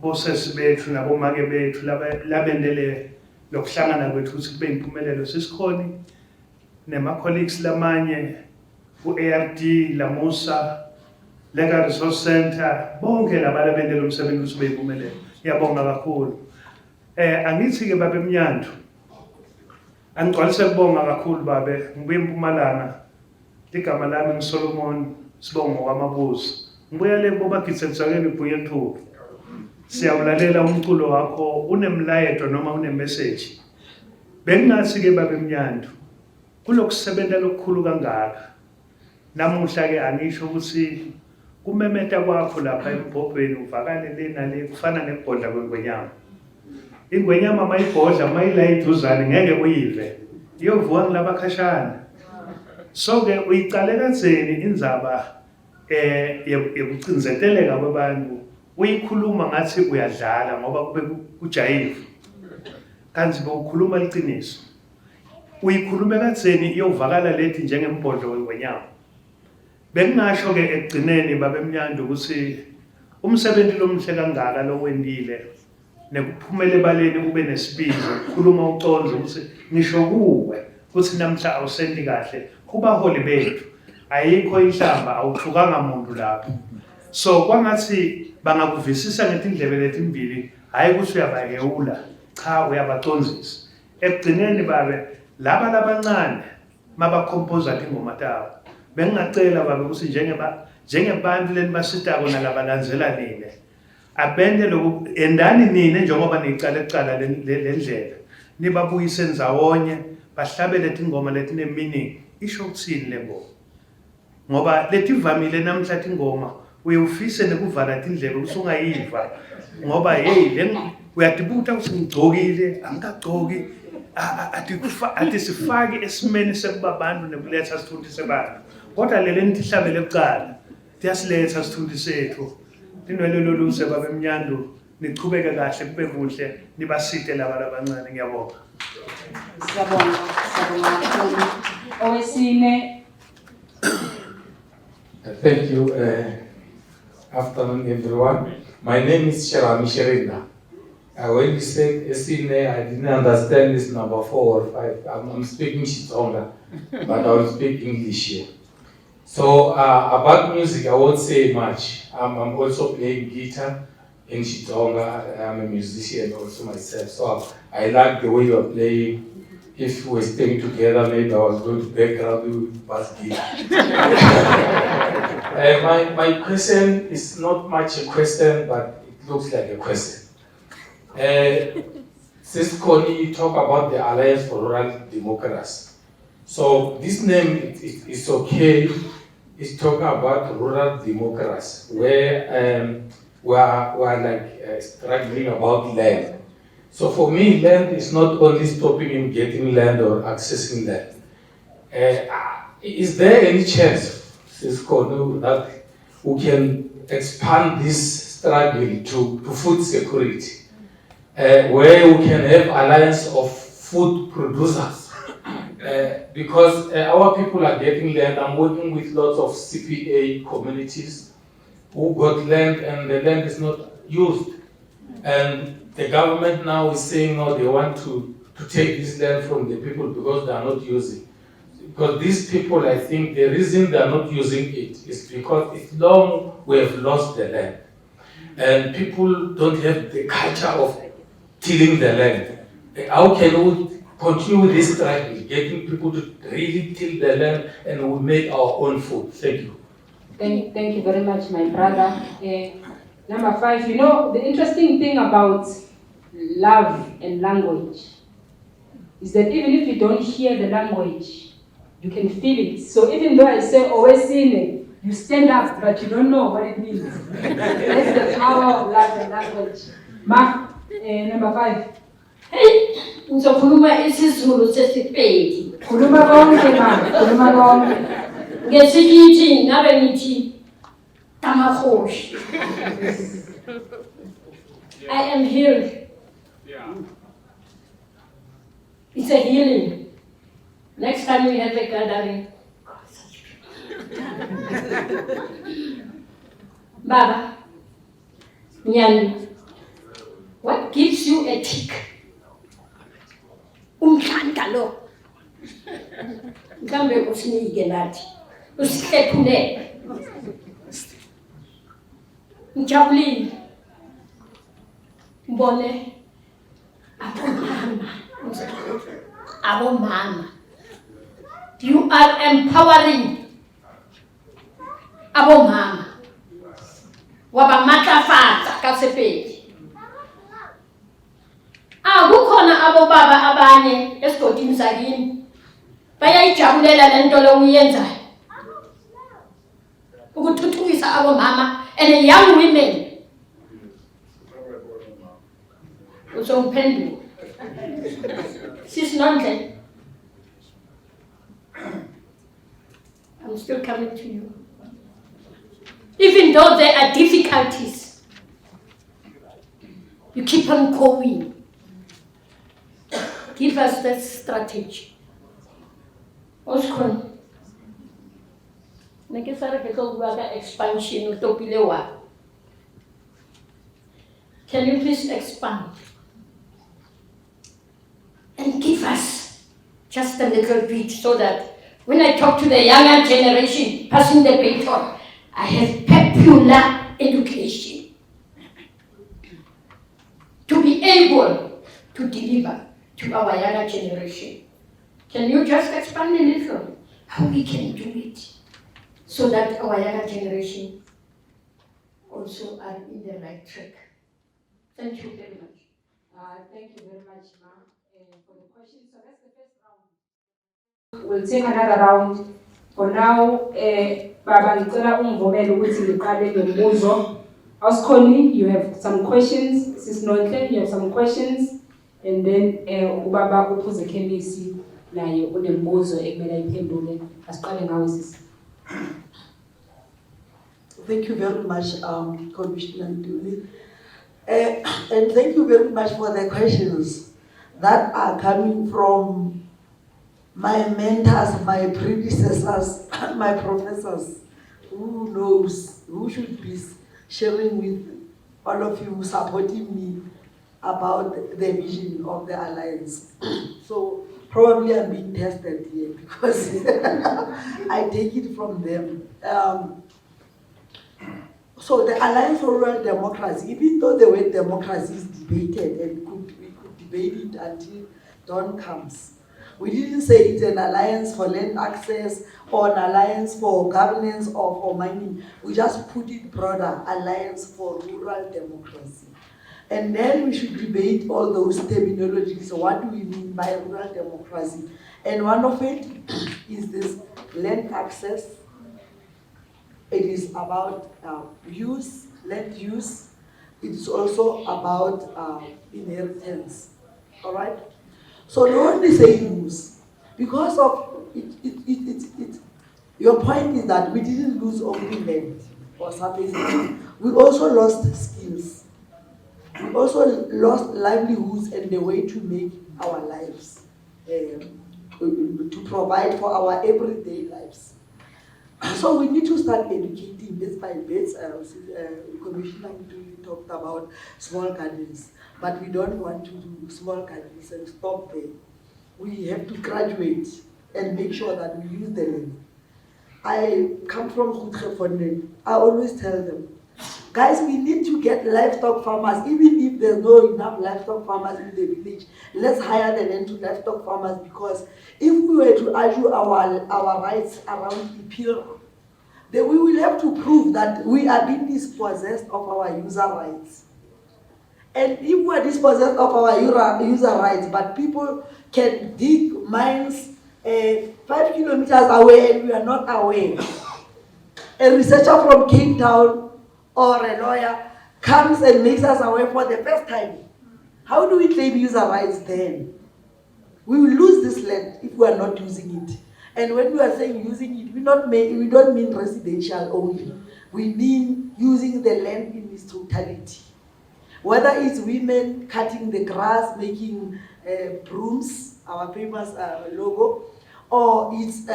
bosesi bethu nabomake bethu labendele lokuhlangana kwethu ukuthi kube impumelelo. Sisikhoni nema-colleagues lamanye u-ARD, Lamusa, Legal Resource Center, bonke laba labendele umsebenzi ukuthi ube impumelelo. Ngiyabonga kakhulu. Angithi-ke babe Mnyandu, angigcwalise kubonga kakhulu babe, ngibuye eMpumalanga, igama lami ngiSolomon Sibongo wamabuzo. Ngibuya le bobagitsetsakeni Phuyeni Ntuli. Siyawulalela umculo wakho, unemlayeto noma unemessage. Bengingathi-ke babe Mnyandu, kulokusebenza lokukhulu kangaka. Namuhla-ke angisho ukuthi kumemeta kwakho lapha embhobheni uvakale le nale kufana nebhodla kwengwenyama. Ingwenyama mayibhodla mayilayiduzane ngeke uyive, iyovuka ngilabakhashana. So-ke uyiqale kanzeni indzaba yokucinzeteleka kwabantu, uyikhuluma ngathi uyadlala ngoba kube kujayiva, kanti bowukhuluma liqiniso. Uyikhulume kanzeni iyovakala lethi njengembhodlo wengwenyama. Bengingasho-ke ekugcineni babe Mnyandu ukuthi umsebenzi lomuhle kangaka lo wendile nekuphumela ebaleni ube nesibindi ukukhuluma uconze ukuthi ngisho kuwe ukuthi namhla awusendi kahle kubaholi bethu ayikho inhlamba awuthukanga muntu lapho. So kwangathi bangakuvisisa ngetindlebe letimbili hayi ukuthi uyabahewula, cha uyabacondzisa. Ekugcineni babe laba labancane mabakhompoza ingoma tabo bengingacela babe ukuthi njengebantu leni basitako nalabalandzela nine abende lokhu endani nine njengoba nicala ekucala le ndlela nibabuyise ndzawonye bahlabele tingoma letine-meaning. Isho ukuthini le ngoma? Ngoba letivamile namhla tingoma uyufise nekuvala tindlebe ukuthi ungayiva ngoba hey uyatibuta ukuthi ngigcokile angikagcoki ati sifaki esimeni sekuba abantu nekuletha sithunti sebantu. Kodwa lele nitihlabele ekucala tiyasiletha sithunti sethu. Tinwele loluse babe mnyandu nichubeke kahle kube kuhle nibasite laba labancane. Ngiyabonga. Siyabonga kakhulu. Owesine. Thank you. Afternoon, everyone. My name is Sherami Sherinda. When you said Esine, I didn't understand this number 4 or 5. I'm speaking Xitsonga, but I will speak English here. So about music, I won't say much. I'm also playing guitar in Xitsonga. I'm a musician also myself. So I like the way you are playing. If we were staying together, maybe I was going to background with bass guitar. My question is not much a question, but it looks like a question. Since Connie talk about the Alliance for Rural Democracy. So this name is okay. It's talking about rural democracy, where we are like struggling about land. So for me, land is not only stopping in getting land or accessing land. Is there any chance, since Connie, that we can expand this struggle to food security? Where we can have alliance of food producers, because our people are getting land. I'm working with lots of CPA communities who got land and the land is not used. And the government now is saying, no, they want to take this land from the people because they are not using. Because these people, I think the reason they are not using it is because it's long we have lost the land. And people don't have the culture of tilling the land. How can we continue this struggle, getting people to really till the land and we make our own food? Thank you. Thank you very much, my brother. Number 5, you know, the interesting thing about love and language is that even if you don't hear the language, you can feel it. So even though I say Owesine, you stand up, but you don't know what it means. That's the power of love and language. Mark, number 5. Hey, ngizokhuluma isiZulu sesipedi. Khuluma konke mama, khuluma konke. Ngesikithi ngabe ngithi tamakhoshi. I am healed. It's a healing. Next time we have a gathering. Baba, Nyani, what gives you a tick? Umhlanga lo. Mhlambe usinike nathi. Usihlephune. Ngijabulile. Ngibone abomama. You are empowering abomama. Wabamatlafatsa kasepedi. Kukhona abobaba abanye esigodini sakini bayayijabulela lento lokuyenzayo ukuthuthukisa abomama and young women. Uzongiphendula Sis Nonhle, I'm still coming to you. Even though there are difficulties, you keep on going. Give us that strategy. Oskon. Nekesara kesobuaga expansion utopilewa. Can you please expand? And give us just a little bit so that When I talk to the younger generation, passing the baton, I have popular education to be able to deliver to our younger generation. Can you just expand a little how we can do it so that our younger generation also are in the right track? Thank you very much. Thank you very much, ma'am, for the question. So that's the first round. We'll take another round. For now, Baba ngicela ungivumele ukuthi ngiqale ngemibuzo. Auskhoni, you have some questions. Sis Nonhle, you have some questions. And then ubaba uPhuzekhemisi naye unemibuzo ekumele ayiphendule. Asiqale ngawe sis. Thank you very much, Commissioner Ntuli. And thank you very much for the questions that are coming from my mentors, my predecessors, my professors. Who knows, who should be sharing with all of you, supporting me about the vision of the Alliance. So probably I'm being tested here because I take it from them. So the Alliance for Rural Democracy, even though the word democracy is debated and we could debate it until dawn comes, we didn't say it's an alliance for land access or an alliance for governance or for mining. We just put it broader, alliance for rural democracy. And then we should debate all those terminologies. So what do we mean by rural democracy? And one of it is this land access. It is about use, land use. It is also about inheritance. All right? So no one is saying use. Because of it, your point is that we didn't lose only land or something. We also lost skills. We also lost livelihoods and the way to make our lives, to provide for our everyday lives. So we need to start educating bits by bits. Commissioner Ntuli talked about small gardens, but we don't want to do small gardens and stop there. We have to graduate and make sure that we use the land. I come from Phuzekhemisi. I always tell them, guys, we need to get livestock farmers, even if there's no enough livestock farmers in the village. Let's hire the land to livestock farmers, because if we were to argue our rights around Ipira, then we will have to prove that we are being dispossessed of our user rights. And if we are dispossessed of our user rights, but people can dig mines 5 kilometers away and we are not aware, a researcher from Cape Town or a lawyer comes and makes us aware for the first time, how do we claim user rights then? We will lose this land if we are not using it. And when we are saying using it, we don't mean residential only. We mean using the land in its totality. Whether it's women cutting the grass, making brooms, our famous logo, or it's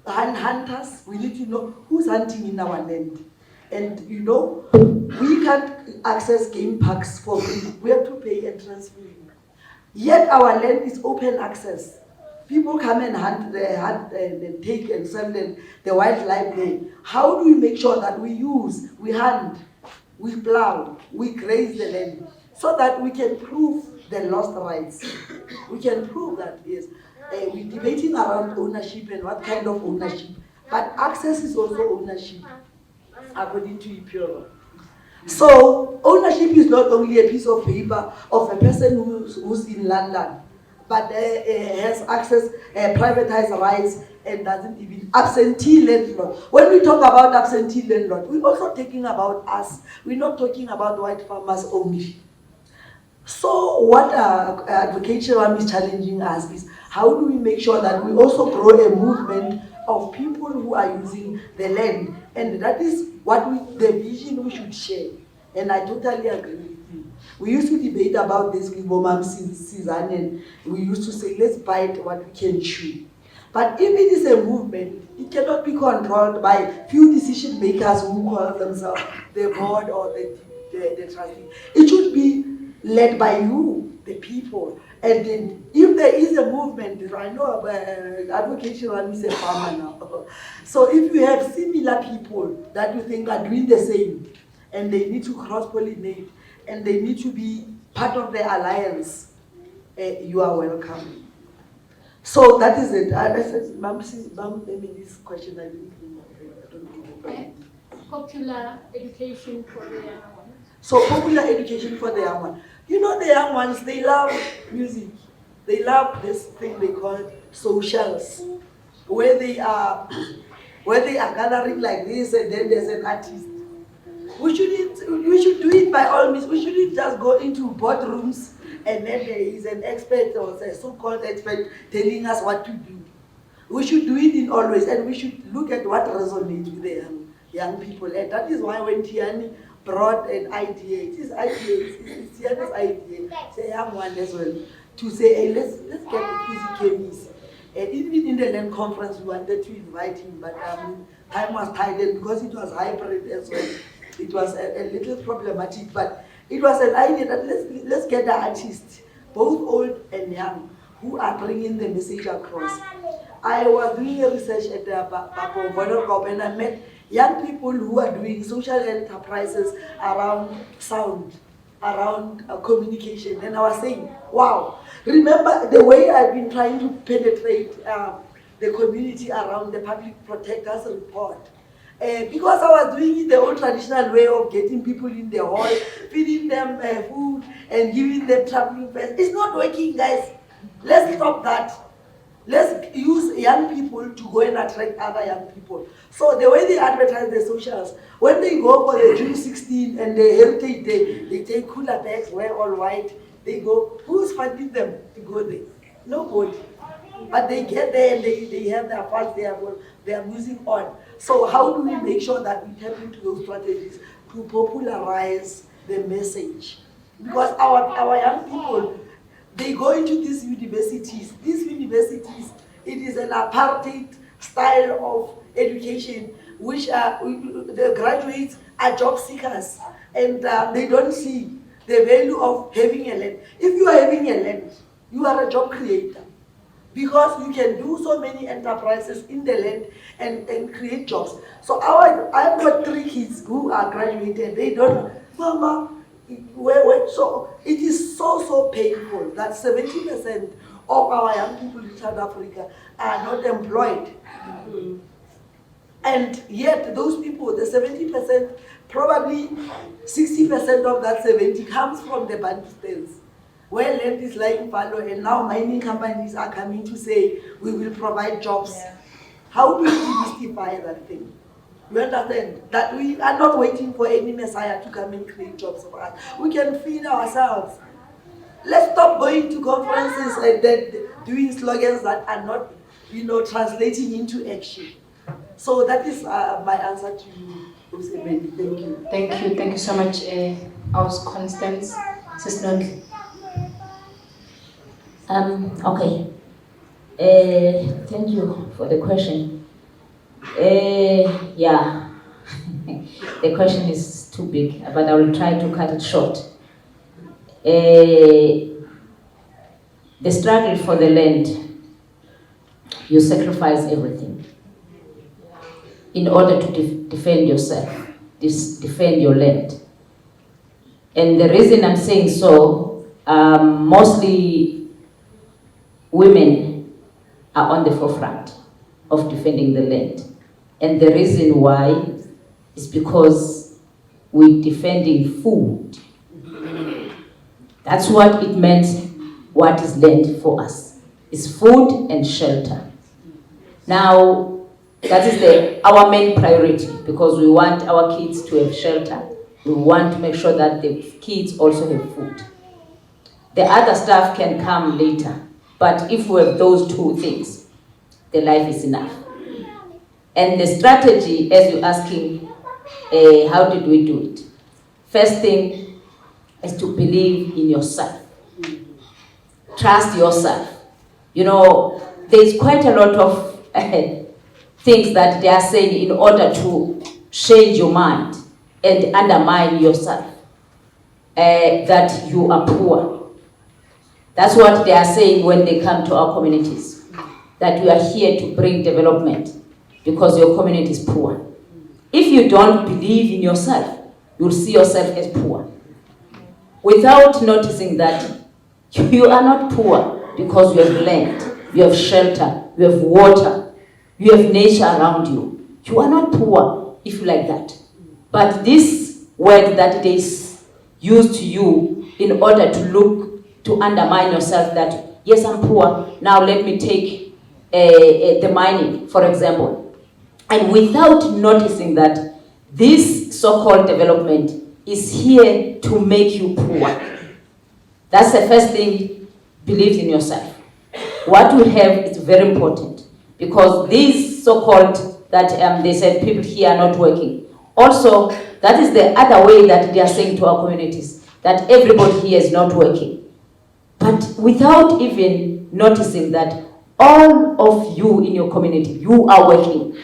hunters, we need to know who's hunting in our land. And you know, we can't access game parks for free. We have to pay entrance fee. Yet our land is open access. People come and hunt, and take and sell the wildlife there. How do we make sure that we hunt, we plow, we graze the land, so that we can prove the lost rights? We can prove that, yes, we're debating around ownership and what kind of ownership, but access is also ownership, according to Ipira. So ownership is not only a piece of paper of a person who's in London, but has access, privatized rights, and doesn't even absentee landlord. When we talk about absentee landlord, we're also talking about us. We're not talking about white farmers only. So what Advocate Shewam is challenging us is, how do we make sure that we also grow a movement of people who are using the land? And that is what the vision we should share. And I totally agree with you. We used to debate about this with Bomam Sizan, and we used to say, let's bite what we can chew. But if it is a movement, it cannot be controlled by few decision makers who call themselves the board or the trustee. It should be led by you, the people. And then if there is a movement, I know advocacy is a farmer now. So if you have similar people that you think are doing the same, and they need to cross-pollinate, and they need to be part of the alliance, you are welcome. So that is it. I said, Ma'am, this question I don't know. Popular education for the young ones. So popular education for the young ones. You know, the young ones, they love music. They love this thing they call socials, where they are gathering like this, and then there's an artist. We should do it by all means. We shouldn't just go into boardrooms and then there is an expert or a so-called expert telling us what to do. We should do it in all ways, and we should look at what resonates with the young people. And that is why when Tiani brought an idea, it's Tiani's idea, it's a young one as well, to say, hey, let's get Phuzekhemisi. And even in the land conference, we wanted to invite him, but time was tight, and because it was hybrid as well, it was a little problematic, but it was an idea that let's get the artists, both old and young, who are bringing the message across. I was doing a research at the Papo and I met young people who are doing social enterprises around sound, around communication, and I was saying, wow, remember the way I've been trying to penetrate the community around the public protector's report. Because I was doing it the old traditional way of getting people in the hall, feeding them food and giving them traveling fares. It's not working, guys. Let's stop that. Let's use young people to go and attract other young people. So the way they advertise the socials, when they go for the June 16 and the Heritage Day, they take cooler bags, wear all white, they go, who's funding them to go there? Nobody. But they get there and they have their funds, they are using on. So how do we make sure that we tap into those strategies to popularize the message? Because our young people, they go into these universities. These universities, it is an apartheid style of education, which the graduates are job seekers, and they don't see the value of having a land. If you are having a land, you are a job creator, because you can do so many enterprises in the land and create jobs. So I've got 3 kids who are graduated. They don't, Mama, so it is so painful that 70% of our young people in South Africa are not employed. And yet those people, the 70%, probably 60% of that 70 comes from the Bantustans, where land is lying fallow, and now mining companies are coming to say, we will provide jobs. Yeah. How do we demystify that thing? You understand? That we are not waiting for any messiah to come and create jobs for us. We can feed ourselves. Let's stop going to conferences and then doing slogans that are not, translating into action. So that is my answer to you, Xolobeni. Thank you. Thank you so much. I was Constance, Sis Nonhle. Okay. Thank you for the question. Yeah, the question is too big, but I will try to cut it short. The struggle for the land, you sacrifice everything in order to defend yourself, defend your land. And the reason I'm saying so, mostly women are on the forefront of defending the land. And the reason why is because we're defending food. That's what it meant, what is land for us. It's food and shelter. Now, that is our main priority, because we want our kids to have shelter. We want to make sure that the kids also have food. The other stuff can come later, but if we have those 2 things, the life is enough. And the strategy, as you're asking, how did we do it? First thing is to believe in yourself. Trust yourself. There's quite a lot of things that they are saying in order to change your mind and undermine yourself. That you are poor, That's what they are saying when they come to our communities, that we are here to bring development because your community is poor. If you don't believe in yourself, you'll see yourself as poor. Without noticing that you are not poor because you have land, you have shelter, you have water, you have nature around you. You are not poor if you like that. But this word that they use to you in order to undermine yourself that, yes, I'm poor, now let me take the mining, for example. And without noticing that this so-called development is here to make you poor. That's the first thing, believe in yourself. What you have is very important because these so-called, that they said people here are not working. Also, that is the other way that they are saying to our communities, that everybody here is not working. But without even noticing that all of you in your community, you are working.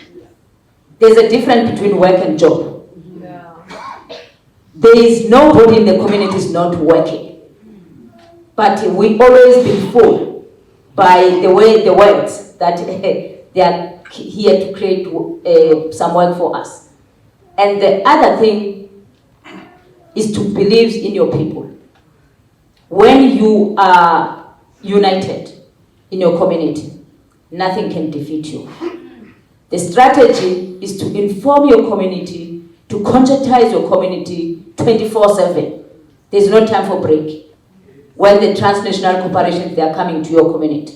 There's a difference between work and job. Yeah. There is nobody in the community is not working. But we always been fooled by the way the words that they are here to create some work for us. And the other thing is to believe in your people. When you are united in your community, nothing can defeat you. The strategy is to inform your community, to conscientize your community 24/7. There's no time for break. When the transnational corporations, they are coming to your community.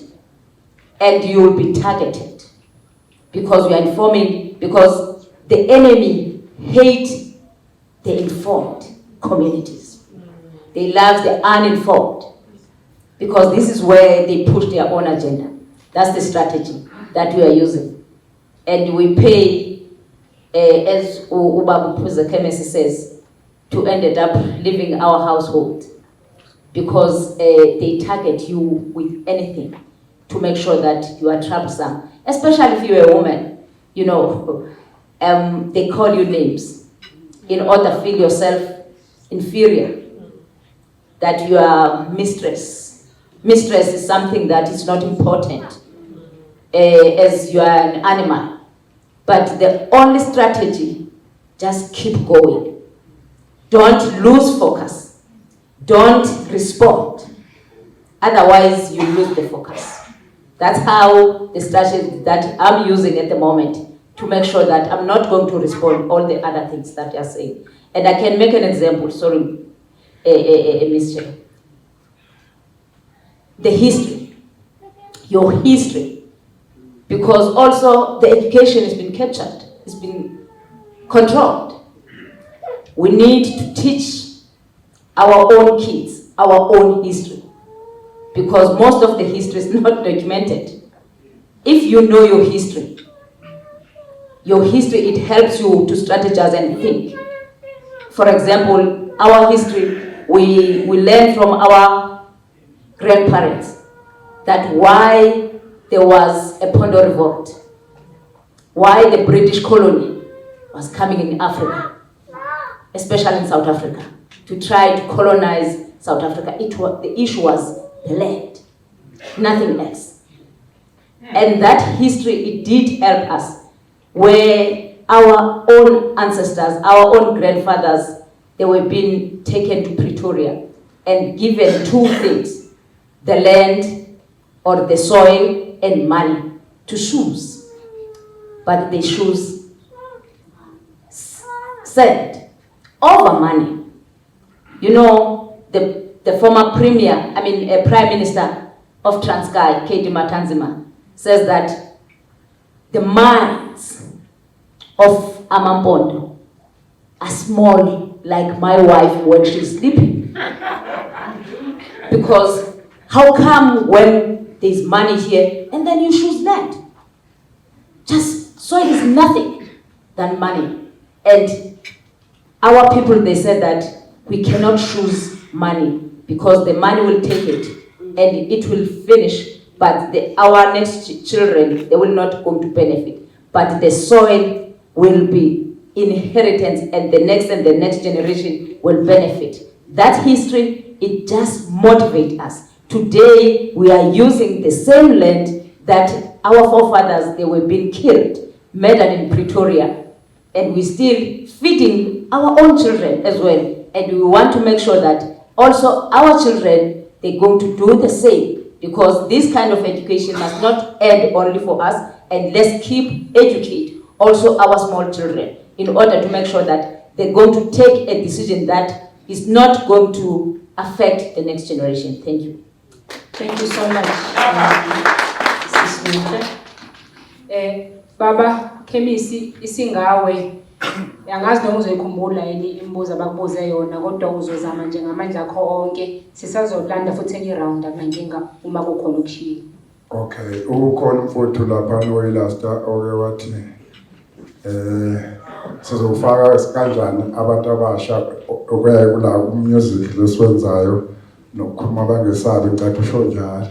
And you will be targeted because you are informing, because the enemy hates the informed communities. They love the uninformed because this is where they push their own agenda. That's the strategy that we are using. And we pay, as Ubabu Phuzekhemisi says, to end up leaving our household because they target you with anything to make sure that you are troublesome, especially if you're a woman. You know, they call you names in order to feel yourself inferior, that you are mistress. Mistress is something that is not important, as you are an animal. But the only strategy, just keep going. Don't lose focus. Don't respond. Otherwise, you lose the focus. That's how the strategy that I'm using at the moment to make sure that I'm not going to respond all the other things that you're saying. And I can make an example, sorry, Ms. Chair. The history, your history, because also the education has been captured, it's been controlled. We need to teach our own kids our own history, because most of the history is not documented. If you know your history, it helps you to strategize and think. For example, our history, we learn from our grandparents that why there was a Pondo revolt, why the British colony was coming in Africa, especially in South Africa, to try to colonize South Africa. The issue was the land, nothing else. And that history, it did help us, where our own ancestors, our own grandfathers, they were being taken to Pretoria and given two things, the land or the soil and money to choose. But they choose sand over money. You know, the former Prime Minister of Transkei, K.D. Matanzima, says that the minds of Amampondo are small like my wife when she's sleeping. Because how come when there's money here and then you choose land? Just soil is nothing than money. And our people, they said that we cannot choose money because the money will take it and it will finish, but our next children, they will not come to benefit. But the soil will be inheritance and the next generation will benefit. That history, it just motivates us Today, we are using the same land that our forefathers, they were being killed, murdered in Pretoria, and we're still feeding our own children as well. And we want to make sure that also our children, they're going to do the same, because this kind of education must not end only for us, and let's keep educate also our small children in order to make sure that they're going to take a decision that is not going to affect the next generation. Thank you. Thank you so much. Baba Khemisi isingawe yangazi noma uzoyikhumbula yini imibuzo abakubuze yona, kodwa uzozama nje ngamandla akho onke sisazolanda futhi enye round akunankinga uma kukhona ukushiya. Okay, ukhona mfowethu lapha noyilasta oke wathi sizofaka kanjani abantu abasha okuya kula music lesiwenzayo nokukhuluma bangesabi ngicatha usho njalo.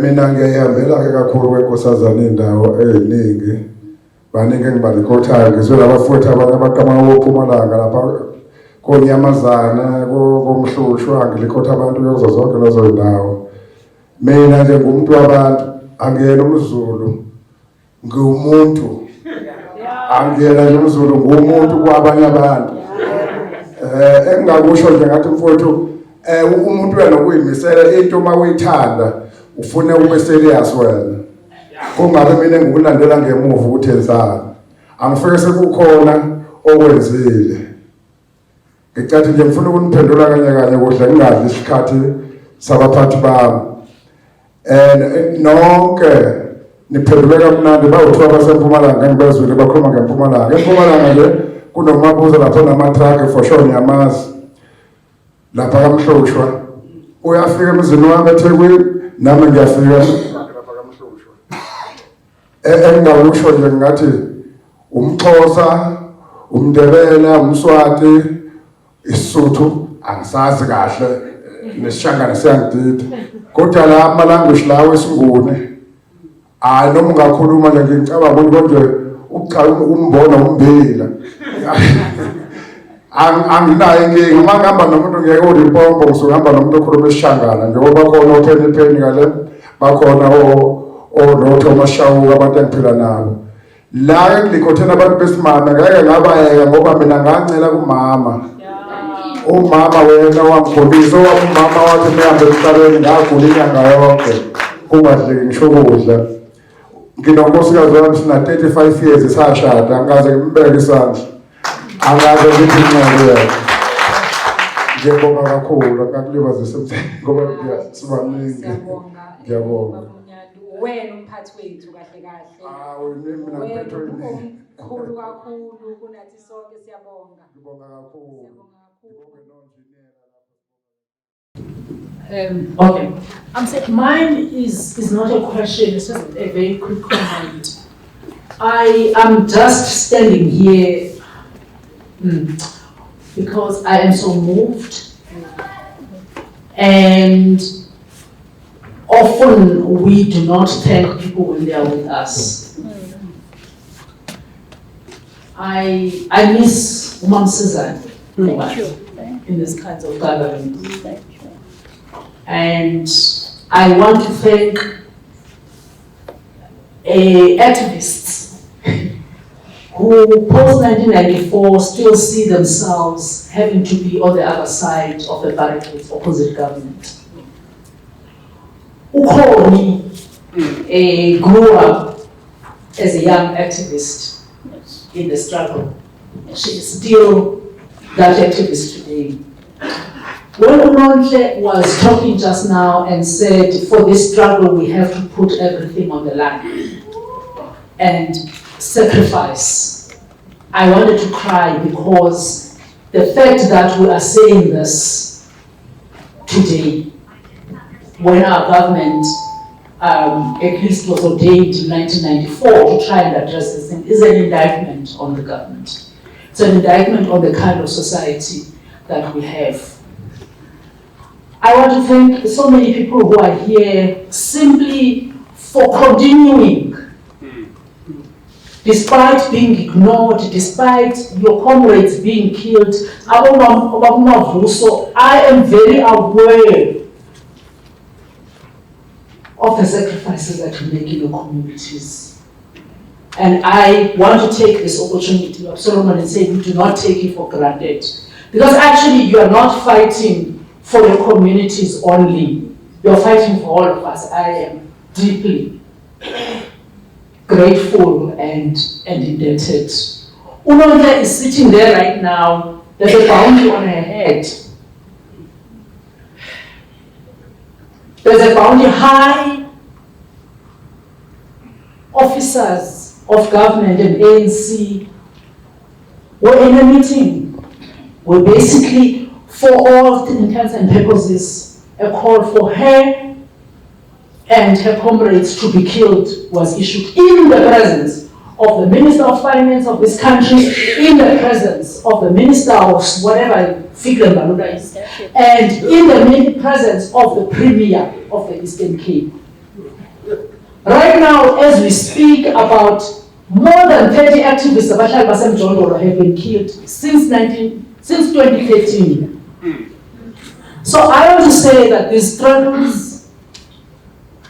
Mina ngiyihambela ke kakhulu kwenkosazana indawo eziningi baningi engibalikothayo ngizwe labafowethu abanye abaqama woPhumalanga lapha koNyamazana komhlushwa ngilikotha abantu kuzo zonke lezo ndawo. Mina nje ngumuntu wabantu, angiyena umZulu, ngumuntu. Angiyena nje umZulu, ngumuntu kwabanye abantu. Engingakusho nje ngathi mfowethu umuntu wena ukuyimisela into uma uyithanda ufune ube serious wena. Kungabe mina ngikulandela ngemuva ukuthi enzani. Angifike sekukhona okwenzile. Ngicathi nje ngifuna ukuniphendula kanye kuhle ngingadli isikhathi sabaphathi bami. Nonke niphendule kamnandi bawuthiwa baseMpumalanga engibezwile bakhuluma ngeMpumalanga. EMpumalanga nje kunomabuza lapho nama-truck for sure niyamazi. Lapha kaMhlushwa uyafika emzini wami eThekwini nami ngiyafika lapha kaMhlushwa. Engingakusho nje ngathi umXhosa, umNdebele, umSwati, isiSuthu angisazi kahle nesishangane siyangidida. Kodwa la ama-language lawo esingune noma ungakhuluma nje ngicabanga ukuthi konje umbona umbila. Anginayo inkinga uma ngihamba nomuntu ngeke uLimpopo ngisuhamba nomuntu okhuluma isishangana njengoba bakhona oPheni ngale bakhona oThomas Shawuka abantu engiphila nabo. La ngilikothena abantu besimame ngeke ngabayeka ngoba mina ngancela kumama. Umama wena wangikhombisa umama wathi nihambe emhlabeni ngagula inyanga yonke kungadleki ngisho ukudla. Nginonkosikazi wami sina 35 years sashada angikaze ngimbeke isandla. Angaze ngithi ngiyabona. Ngiyabonga kakhulu akakulibazise mtheni ngoba ngiyasibaningi. Ngiyabonga. Wena umphathi wethu kahle kahle. Mina ngiphethe omkhulu kakhulu kunathi sonke siyabonga. Ngibonga kakhulu. Okay. Mine is not a question, it's just a very quick comment. I am just standing here because I am so moved, and often we do not thank people when they are with us. I miss Umam Suzanne in these kinds of gatherings. And I want to thank activists who post-1994 still see themselves having to be on the other side of the barricades opposite government. Ukhoni grew up as a young activist in the struggle. She is still that activist today. When Nonhle was talking just now and said, for this struggle we have to put everything on the line and sacrifice, I wanted to cry because the fact that we are saying this today, when our government at least was ordained in 1994 to try and address this thing, is an indictment on the government. It's an indictment on the kind of society that we have. I want to thank so many people who are here simply for continuing, despite being ignored, despite your comrades being killed. So I am very aware of the sacrifices that we make in your communities. And I want to take this opportunity of Solomon and say we do not take it for granted. Because actually you are not fighting for your communities only. You are fighting for all of us. I am deeply grateful and indebted. Nonhle is sitting there right now. There's a bounty on her head. There's a bounty. High officers of government and ANC were in a meeting where basically, for all intents and purposes, a call for her and her comrades to be killed was issued in the presence of the Minister of Finance of this country, in the presence of the Minister of whatever Philile Ntuli is, and in the presence of the Premier of the Eastern Cape. Right now, as we speak, about more than 30 activists of Xolobeni have been killed since 2013. So I want to say that these struggles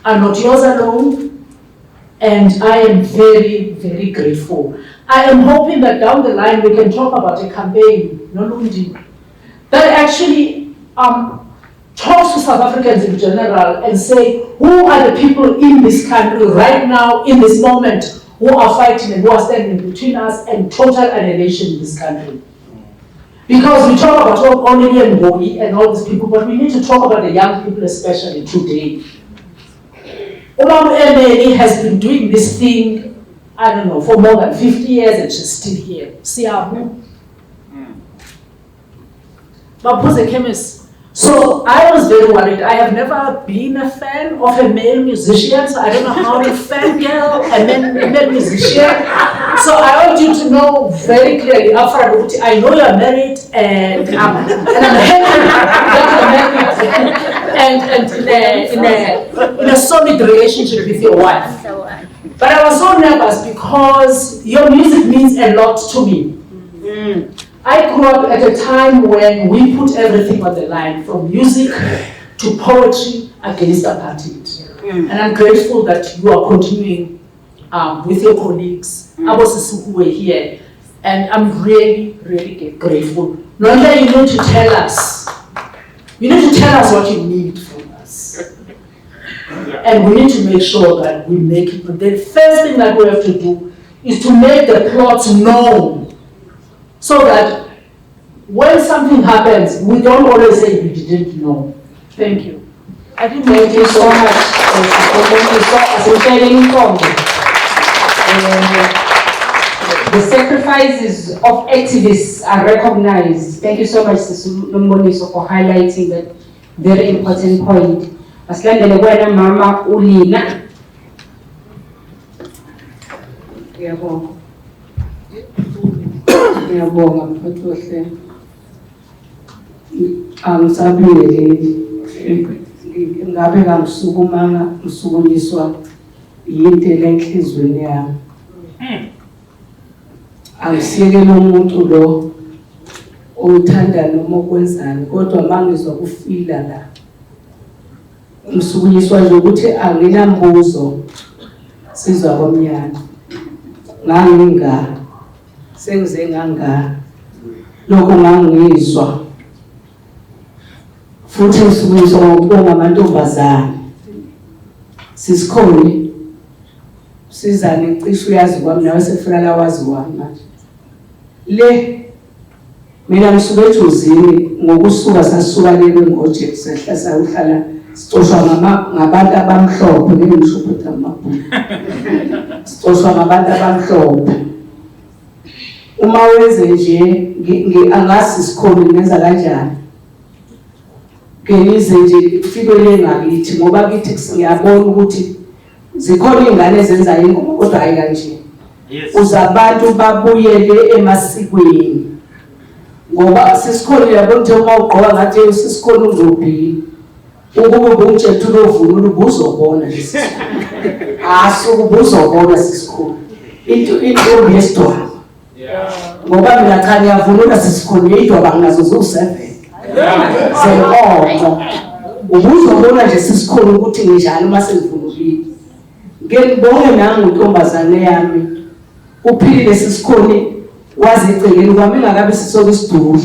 are not yours alone. And I am very, very grateful. I am hoping that down the line we can talk about a campaign, that actually talks to South Africans in general and say, who are the people in this country right now, in this moment, who are fighting and who are standing between us and total annihilation in this country? Because we talk about Nonhle Mbuthuma and all these people, but we need to talk about the young people especially today. Umama has been doing this thing, I don't know, for more than 50 years and she's still here. Siabu. Phuzekhemisi. So I was very worried. I have never been a fan of a male musician, so I don't know how to fangirl a male musician. So I want you to know very clearly, upfront, I know you're married and I'm happy that you're married. And in a solid relationship with your wife. But I was so nervous because your music means a lot to me. I grew up at a time when we put everything on the line, from music to poetry against apartheid. And I'm grateful that you are continuing with your colleagues. I was who were here, and I'm really, really grateful. Nonhle, you need to tell us. You need to tell us what you need from us. And we need to make sure that we make it. But the first thing that we have to do is to make the plots known. So that when something happens, we don't always say we didn't know. Thank you. I didn't Thank you so much. The sacrifices of activists are recognized. Thank you so much, Nomboniso, for highlighting that very important point. Maskandi wena mama ulina. Ngiyabonga mfowethu. Angisabingeleli. Ngabe ngisukumanga ngisukumiswa yinto lenhlizweni yami. Angisiyekela umuntu lo othanda noma okwenzani, kodwa mangizwa kufila la. Ngisukunyiswa nje ukuthi anginambuzo sizwa komnyana. Nganginga sengize nganga lokho ngangizwa. Futhi ngisukunyiswa ngokubonga amantombazane. Sisikhona sizane cishe uyazi kwami nawe sefuna wazi wami manje. Le mina ngisuke ethuzini ngokusuka sasuka lelo ngoje sehla sahlala sicoshwa ngabantu abamhlophe ngisho ukuthi amabhuku. Sicoshwa ngabantu abamhlophe. Uma wenze nje angasi sikhona ngenza kanjani. Ngenize nje kufikele ngakithi ngoba kithi siyabona ukuthi zikhona ingane ezenza ingoma kodwa hayi kanje. Uzabantu babuyele emasikweni. Ngoba sisikhona yabo nje uma ugqoka ngathi sisikhona uzobhili. Ukuba ubuntshethu lovunula ubuzobona lesi. Ubuzobona sisikhona. Into yesitwa. Ngoba mina cha ngiyavunula sisikhona idwa bangazo zo7. Sengqoqo. ubuzobona nje sisikhona ukuthi nginjani uma sengivulukile. Ngeke ngibonge nami untombazane yami uphilile sisikhoni wazi eceleni kwami ngakabe sisoke isidudla.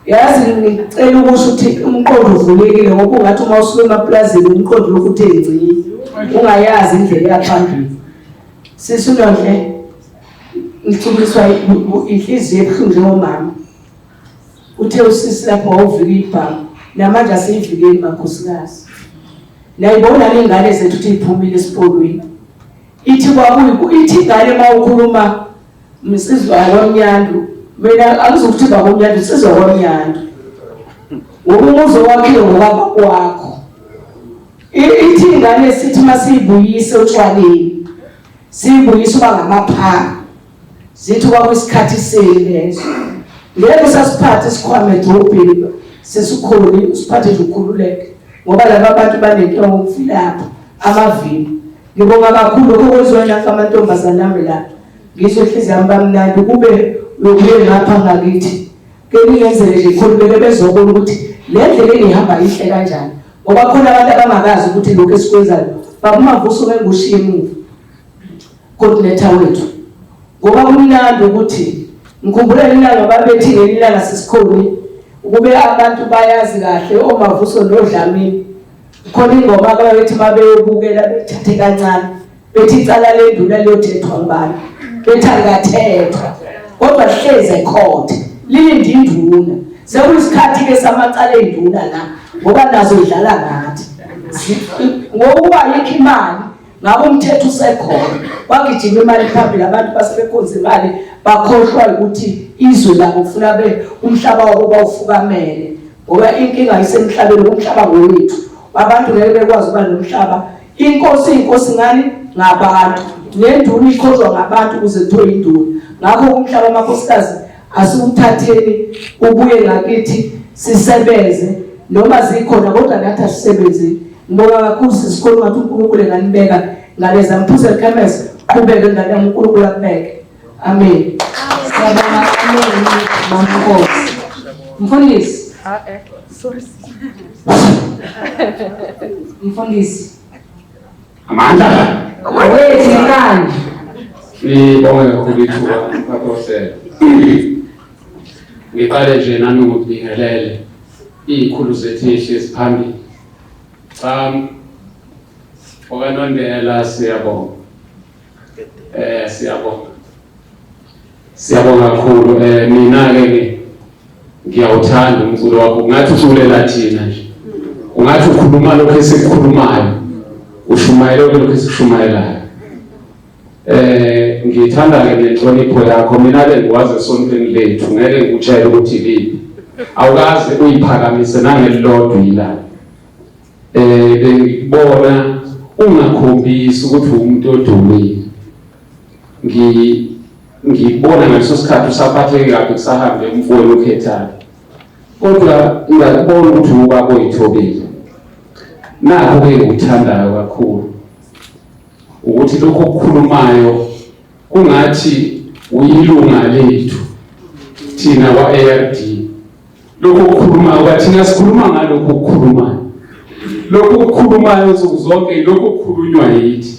Yazi ngicela ukusho ukuthi umqondo uvulekile ngoba ungathi uma usuke emaplazini umqondo lokuthe ngci ungayazi indlela yaphambili. Sisi Nonhle ngicubiswa inhliziyo ebuhlungu njengomama. Uthe usisi lapho wawuvika ibhange namanje asiyivikeli makhosikazi. Nayibona lengane zethu ukuthi iphumile esikolweni. Ithi kwakuyi ithi ingane mawukhuluma msizwa kwaMnyandu mina akuzokuthi kwaMnyandu sizwa kwaMnyandu. Umuzo wakhe ngokwakho kwakho. Ithi ingane sithi masiyibuyise utshwaleni. Siyibuyise uba ngamapha. Zithi kwakuyisikhathi selezo. Ngeke sasiphathe isikhwama edrobheni sesikholi usiphathe nje ukhululeke ngoba laba bantu banenkinga ngokufilapha amavili. Ngibonga kakhulu okuzwena kamantombazana nami la. Ngisho inhliziyo yami bamnandi kube uyokuye lapha ngakithi. Ke ningenzele nje ikhululeke bezobona ukuthi le ndlela engihamba ihle kanjani. Ngoba khona abantu abangakazi ukuthi lokho esikwenzayo bakumavuso ngengushiye emuva. Coordinator wethu. Ngoba kumnandi ukuthi ngikhumbula ilanga babethi ngelilanga sesikhoni ukube abantu bayazi kahle omavuso noDlamini. Khona ingoma ababethi mabeyobukela bethathe kancane bethi icala lenduna liyothethwa ngubani bethi akathethwa kodwa hleze ecourt lindi induna sekuyisikhathi ke samacala enduna la ngoba nazo idlala ngathi ngokuba yikho imali ngabo umthetho usekhona bagijima imali phambili abantu basebekhonza imali bakhohlwa ukuthi izwe labo ufuna umhlaba wabo bawufukamele ngoba inkinga isemhlabeni umhlaba ngowethu abantu ngeke bekwazi ukuba nomhlaba. Inkosi ngani ngabantu nenduna ikhozwa ngabantu ukuze kuthiwe induna. Ngakho umhlaba amakhosikazi asiwuthatheni ubuye ngakithi sisebenze noma zikhona kodwa nathi asisebenze. Ngibonga kakhulu sisikhona ngathi uNkulunkulu enganibeka ngaleza Phuzekhemisi qhubeke ngane uNkulunkulu akubeke. Amen. Siyabonga Nkosi. Mfundisi. Sorry. Mfundisi. Amandla. Wethu ngani? Ngibonga kakhulu ithuba kakhosela. Ngiqale nje nami ngokubingelele izikhulu zethu esiphambili. Okanondela siyabonga. Siyabonga kakhulu. Mina ke ngiyawuthanda umculo wakho. Ungathi uculela thina nje. Ungathi ukhuluma lokho esikukhulumayo. Ushumayela lokho esikushumayelayo. Ngithanda ke nenhlonipho yakho. Mina ke ngiwazi esontweni lethu ngeke ngikutshele ukuthi lipi. Awukaze uyiphakamise nangelilodwa yilana. Bengibona ungakhombisi ukuthi umuntu odumile. Ngibona ngaleso sikhathi usaphatheke kabi kusahambe umfowenu ukhethayo. Kodwa ngiyabona ukuthi ubaba oyithobile. Nakho ke ngikuthandayo kakhulu. Ukuthi lokho okukhulumayo kungathi uyilunga lethu thina kwa-ARD. Lokho okukhulumayo kathina sikhuluma ngalokho okukhulumayo. Lokho okukhulumayo zonke lokho okukhulunywa yithi.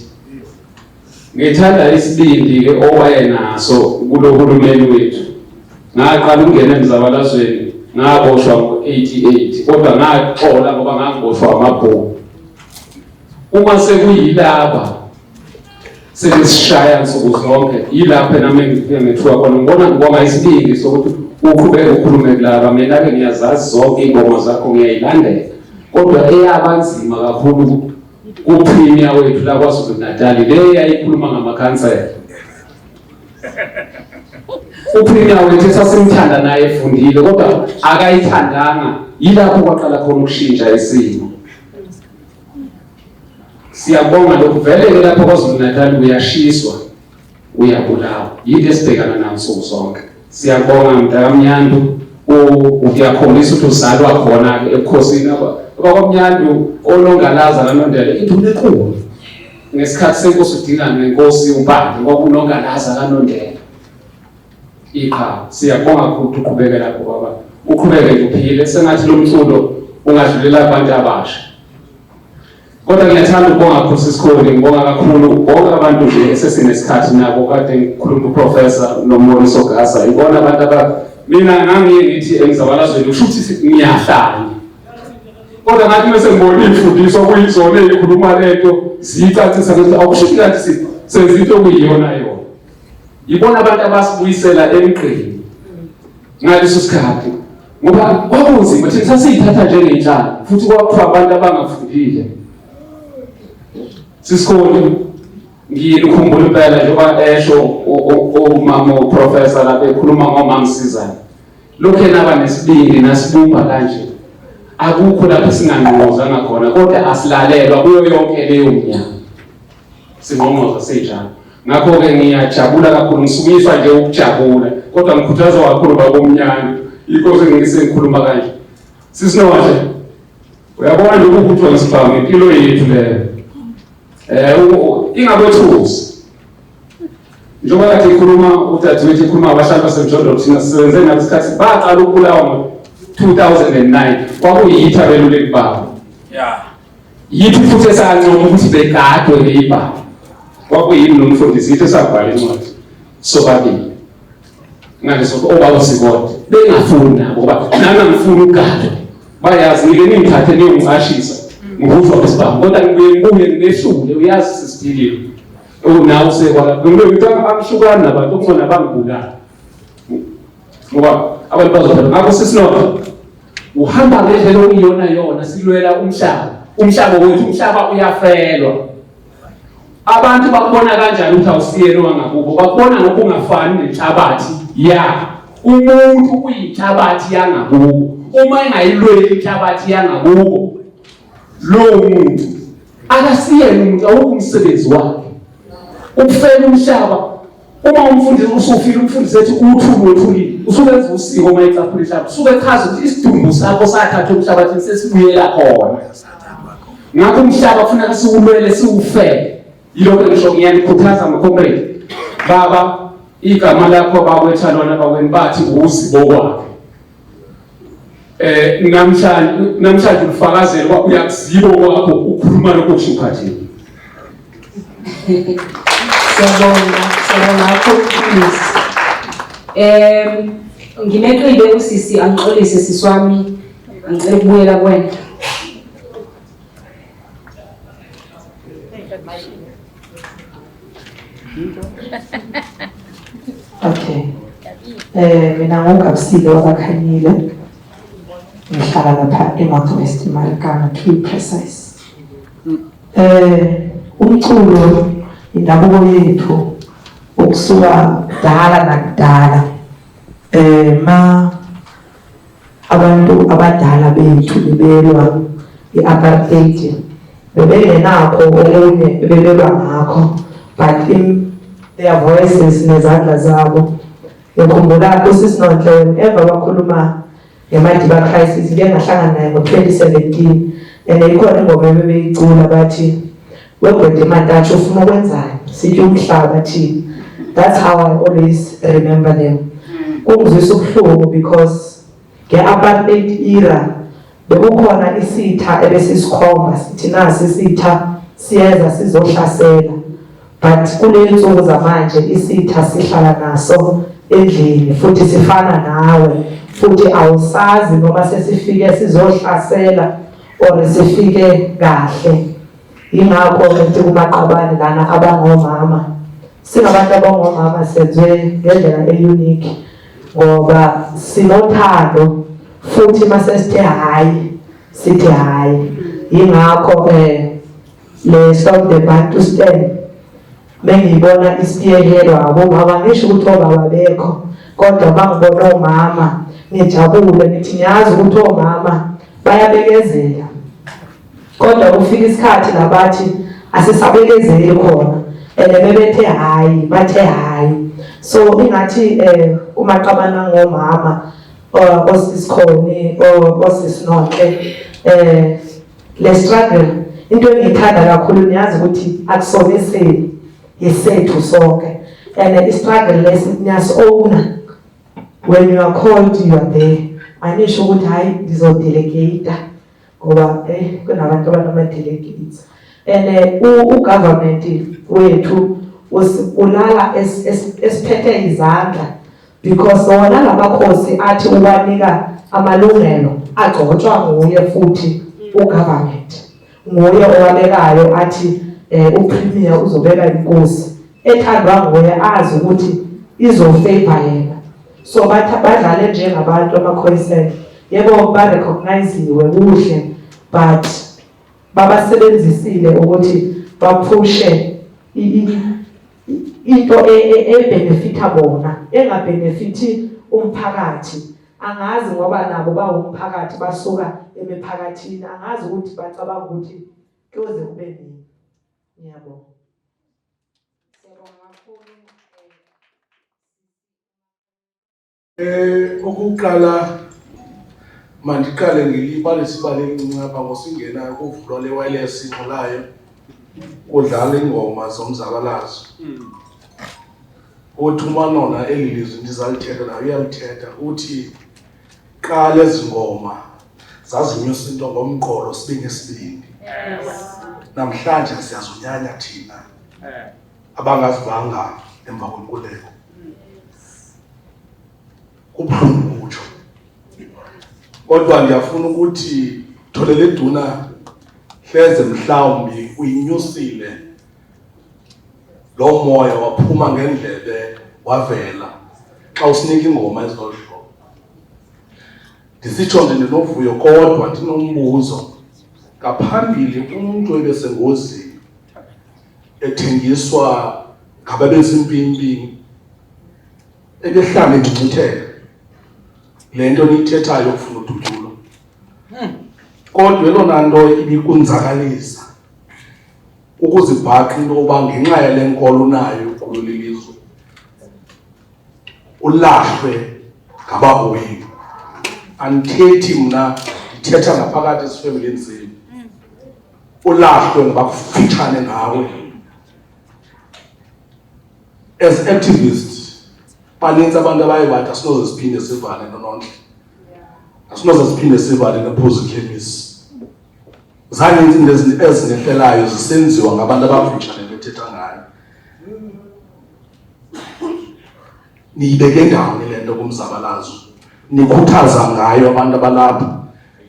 Ngithanda isibindi ke owayenaso kulohulumeni wethu. Ngaqala ukungena emzabalazweni ngaboshwa ngo-88 kodwa ngaxola ngoba ngangiboshwa amabhomu. Uma sekuyilaba sebesishaya nsuku zonke yilapho nami ngithuka khona ngibona isibindi sokuthi uqhubeke ukhulume kulaba. Mina ke ngiyazazi zonke ingoma zakho ngiyayilandela kodwa eyabanzima kakhulu kuPremier wethu la kwaZulu-Natal le yayikhuluma ngamakhansela. uPremier wethu sasimthanda naye efundile kodwa akayithandanga yilapho kwaqala khona ukushintsha isimo. Siyabonga lokhu vele ke lapho kwaZulu-Natal uyashiswa uyabulawa yinto esibhekana nayo nsuku zonke. Siyabonga mntakamnyandu uyakhombisa ukuthi uzalwa khona ebukhosini kwaMnyandu olongalaza kaNondlela induna enkulu. Ngesikhathi senkosi udingana nenkosi uMpande kwakunongalaza kaNondlela. Iqhawe siyabonga ukuthi uqhubeke lapho baba uqhubeke uphile sengathi lo mculo ungadlulela abantu abasha. Kodwa ngiyathanda ukubonga Provincial Legislatures, ngibonga kakhulu bonke abantu nje esesinesikhathi nabo kade ngikhuluma uProfessor noMoriso Gasa. Ibona abantu mina ngangiyithi emzabalazweni usho ukuthi ngiyahlanya. Kodwa ngathi mase ngibona imfundiso kuyizona ezikhuluma lento zicacisa ukuthi awushiki kanti sezinto okuyiyona yona. Ibona abantu abasibuyisela emqini ngaleso sikhathi. Ngoba kwakunzima ukuthi sasiyithatha njengey'nhlanga futhi kwakuthiwa abantu abangafundile. Sisikole ngikhumbula impela njengoba esho umama uProfessor lapho ekhuluma ngoMamsizana. Lokhu enaba nesibindi nasibumba kanje. Akukho lapho singanqongozanga khona kodwa asilalelwa kuyo yonke leyo mnyaka. Sinqonqoza senjalo. Ngakho-ke ngiyajabula kakhulu, ngisukiswa nje ukujabula kodwa ngikhuthaza kakhulu babomnyana. Yikho sengikhuluma kanje. Sisinonhle. Uyabona lokhu kuthiwa ngisibhamu impilo yethu leyo. Ingabethusi. Njengoba kade ikhuluma udadewethu ikhuluma abahlali basemjondolo thina sisebenze nabesikhathi baqala ukubulawa ngo-2009 kwakuyitha beluleki babo. Yithi futhi esancoma ukuthi begadwe yibaba. Kwakuyini nomfundisi yithi esabhala incwadi sobabili. Ngaleso obaba sikode bengafuni nabo ngoba nangangifuni ugadwe. Bayazi ngike ningithathe niyongiqashisa. Nguvuzwa kwesibhamu kodwa ngibuye nginehlule uyazi sisiphilile. Nawe usekwala ngimntwana akuhlukana nabantu okuzona bangibulala. Ngoba abantu bazobona ngakho sisinonke uhamba ngendlela okuyiyona yona silwela umhlaba. Umhlaba wethu umhlaba uyafelwa. Abantu bakubona kanjani ukuthi awusiyelo wangakubo? Bakubona ngokungafani nenhlabathi ya. Umuntu uyinhlabathi yangakubo. Uma engayilweli inhlabathi yangakubo lo muntu akasiyele umuntu awukumsebenzi wakhe. Ukufela umhlaba uma umfundisi usufile umfundisi ethi uthuli usubenza usiko mayicaphula umhlaba usuke echaza ukuthi isidumbu sakho sathatha umhlabathi sesibuyela khona. Ngakho umhlaba kufanele siwulwele siwufele. Yilokho ngisho ngiyanikhuthaza ngocomrade baba igama lakho bakwetha lona bakweni bathi usibo kwakhe. Namhlanje ufakazela uyakuzibo kwakho ukhuluma lokho kushuphathile. Siyabonga kakhulu. Ngimeqile usisi angixolise sisi wami angicela ukubuyela kuwena. Okay. Mina ngokabusile wabakhanyile. Ngihlala lapha eNorthwest Marikana to be precise. Umculo indabuko yethu ukusuka dala nakudala. Abantu abadala bethu bebelwa i-apartheid bebengenakho okunye bebelwa ngakho but in their voices nezandla zabo. Ngikhumbula uSisinonhle whenever bakhuluma ngemadiba crisis ngeke ngahlangana naye ngo-2017 and ikhona ingoma ebebeyicula bathi wegwede emantathu ufuna ukwenzani sithi umhlaba thina. That's how I always remember them. Kungizwisa ubuhlungu because nge-apartheid era bekukhona isitha ebesisikhomba sithi nasi isitha siyeza sizohlasela but kule nsuku zamanje isitha sihlala naso endlini futhi sifana nawe futhi awusazi noma sesifike sizohlasela or sifike kahle. Yingakho ukuthi kumaqabane lana abangomama singabantu abangomama senziwe ngendlela e-unique ngoba sinothando futhi masesithe hayi sithi hayi. Yingakho le stop the Bantu stand mengibona isipiyelelwa abomama ngisho ukuthi obaba bekho kodwa bangibona omama ngijabule ngithi ngiyazi ukuthi omama bayabekezela kodwa ufika isikhathi labathi asisabekezeli khona bebethe hayi bathe hayi. So ingathi umaqabana ngomama osisikhoni osisinonke le struggle into engiyithanda kakhulu niyazi ukuthi akusoneseli yesethu sonke and the struggle lesson niyasi-owner. When you are called, you are there. anisho ukuthi hayi ndizodelegate ngoba kunabantu abanama-delegates and ugovernment wethu ulala esiphethe izandla because wona lamakhosi athi uwanika amalungelo agcotshwa nguye futhi ugovernment nguye owabekayo athi upremier uzobeka inkosi ethandwa nguye azi ukuthi izofavor yena so badlale njengabantu ama-Khoi-San yebo ba-recognize-iwe kuhle but babasebenzisile ukuthi baphushe into ebenefita bona engabenefithi umphakathi angazi ngoba nabo bawumphakathi basuka emiphakathini angazi ukuthi bacabanga ukuthi kuyoze kube nini. Ngiyabonga. Ukuqala mandiqale ngilibale sibale incapha ngosingena kuvulwa le wireless ingxolayo udlala ingoma zomzabalazo uthi umanona elilizwi ndizalithetha nayo uyalithetha uthi xa lezi ngoma zazinyusa into ngomqolo sibe ngesibindi namhlanje siyazunyanya thina abangazivanga emva kwenkululeko kubuhlungu kutsho kodwa ndiyafuna ukuthi tholele iduna hleze mhlawumbi uyinyusile lo moya waphuma ngendlebe wavela xa usinika ingoma ezilolu hlobo. Ndisitsho nje ndinovuyo kodwa ndinombuzo ngaphambili umuntu ebesengozini ethengiswa ngababezimpimpi ebehlala engcitheke le nto niyithethayo yokufuna udutyulo kodwa elona nto ibikunzakalisa ukuzibhaqa into yoba ngenxa yale nkolo unayo kulo lilizwe ulahlwe ngabahoyi. Andithethi mna ndithetha ngaphakathi esifemelini zenu ulahlwe ngabakufitshane ngawe as activists. Banintsi abantu abaye bathi asinoze siphinde sivale noNonhle, asinoze siphinde sivale nePhuzekhemisi. Zanintsi into ezinehlelayo zisenziwa ngabantu abafutshane bethetha ngayo. Niyibeke ndawoni le nto kumzabalazo, nikhuthaza ngayo abantu abalapha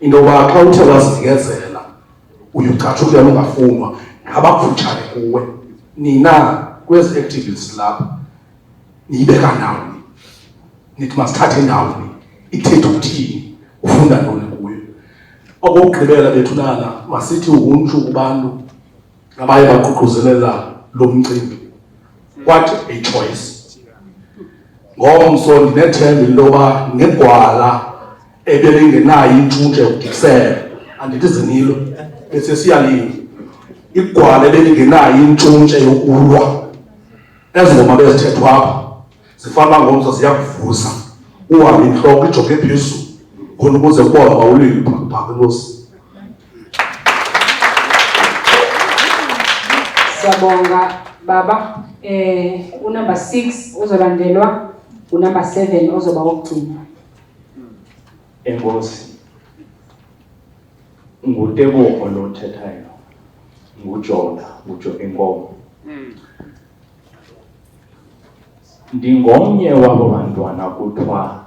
into yoba xa uthe wazinikezela uyucatsha ukuyana ungafunwa ngabakufutshane kuwe. Nina kwezi activists lapha niyibeka ndawoni, nithi masithathe ndawoni, ithetha ukuthini, ufunda ntoni kuyo. Okokugqibela bethunana masithi untshu kubantu abaye baququzelela lo mcimbi. What a choice. Ngomso ndinethemba into yoba negwala ebelingenayo intshuntshe yokudikisela andithi zinilo bese siyalini igwala ebelingenayo intshuntshe yokulwa. Ezi ngoma bezithethwa apha zifana ngomso ziyakuvusa uhambe intloko ijoke phezulu khona ukuze kubona bawulile phaa Nkosi. Siyabonga baba. Unumber 6 uzolandelwa unumber 7 ozoba wokugcina. Enkosi. Ngutebogo lo thethayo. Ngujona, ujo inkomo. Ndingomnye wabo bantwana kuthiwa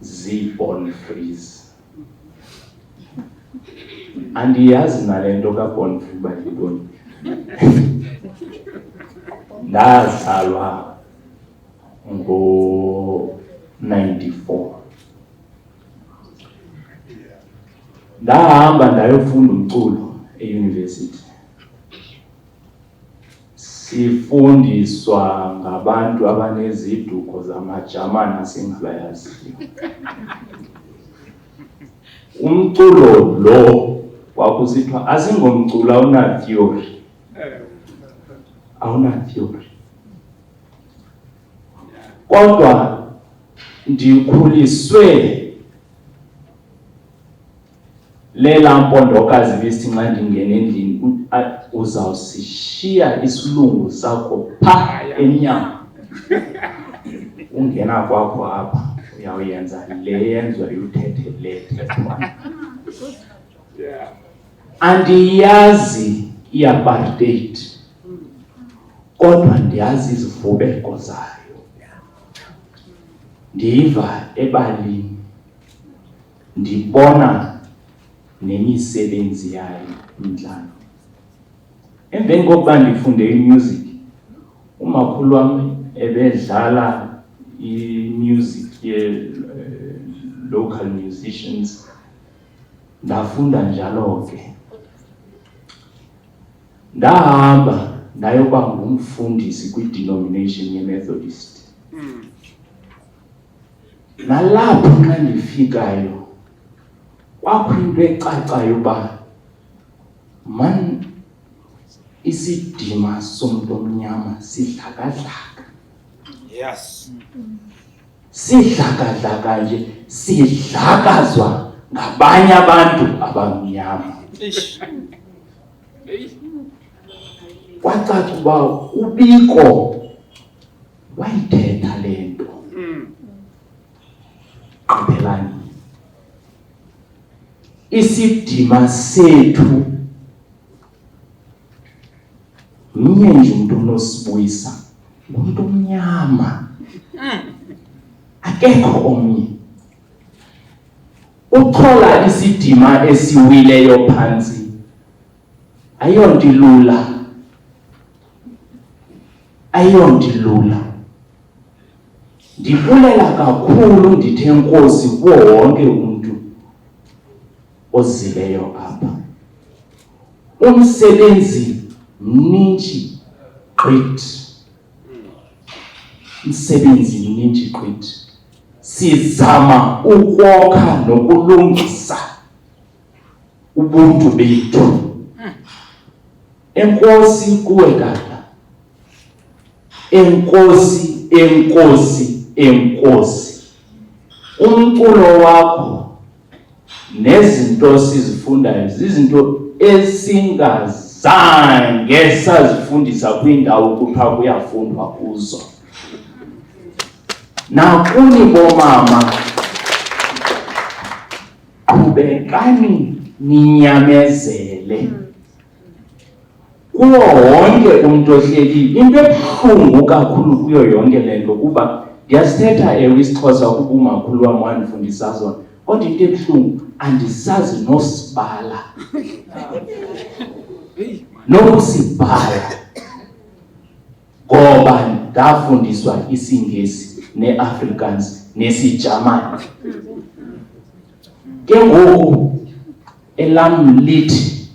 zii-born frees. Andiyazi nale nto ka-born free uba yintoni. Ndazalwa ngo-94. Ndahamba ndayofunda umculo eyunivesithi. Sifundiswa ngabantu abaneziduko zamaJamani asingabayaziyo. Umculo lo kwakusithiwa asingomculo awuna theory. Awuna theory. Kodwa ndikhuliswe lela mpondokazi besithi nxa ndingena endlini uzawusishiya isilungu sakho phaa emnyango ungena kwakho apha siyawuyenza le yenziwa uthethe lethe. Andiyazi i-apartheid, kodwa ndiyazi izivubeko zayo. Ndiva ebalini, ndibona nemisebenzi yayo intlalo. Emveni kokuba ndifunde imusic, umakhulu wami ebedlala i-music local musicians, ndafunda njalo ke. Ndahamba ndayoba ngumfundisi kwi-denomination ye-Methodist. Nalapho xa ndifikayo kwakho into ecacayo uba man isidima somuntu omnyama sidlakadlaka. Yes. Sidlakadlaka nje, sidlakazwa ngabanye abantu abamnyama. Kwacaca uba uBiko wayithetha le nto. Qaphelani, isidima sethu mnye nje umuntu onosibuyisa ngumuntu omnyama, akekho omnye. Uxola isidima esiwileyo phantsi ayonto ilula, ayonto ilula. Ndibulela kakhulu ndithe enkosi kuwo wonke umuntu ozileyo apha. Umsebenzi mninji gqithi, umsebenzi mninji gqithi. Sizama ukwokha nokulungisa ubuntu bethu. Enkosi kuwe tata, enkosi, enkosi, enkosi. Umculo wakho nezinto sizifundayo zizinto esingazange sazifundisa kwindawo kuthiwa kuyafundwa kuzo. Nakuni bomama, qhubekani ninyamezele. Kuwo wonke umuntu ohleli, into ebuhlungu kakhulu kuyo yonke le nto kuba ndiyasithetha ewe isiXhosa kuba umakhulu wam wandifundisa zona, kodwa into ebuhlungu andisazi nosibala. Nokusibhala ngoba ndafundiswa isiNgesi ne-Afrikaans nesiJamani. Ke ngoku elam lithi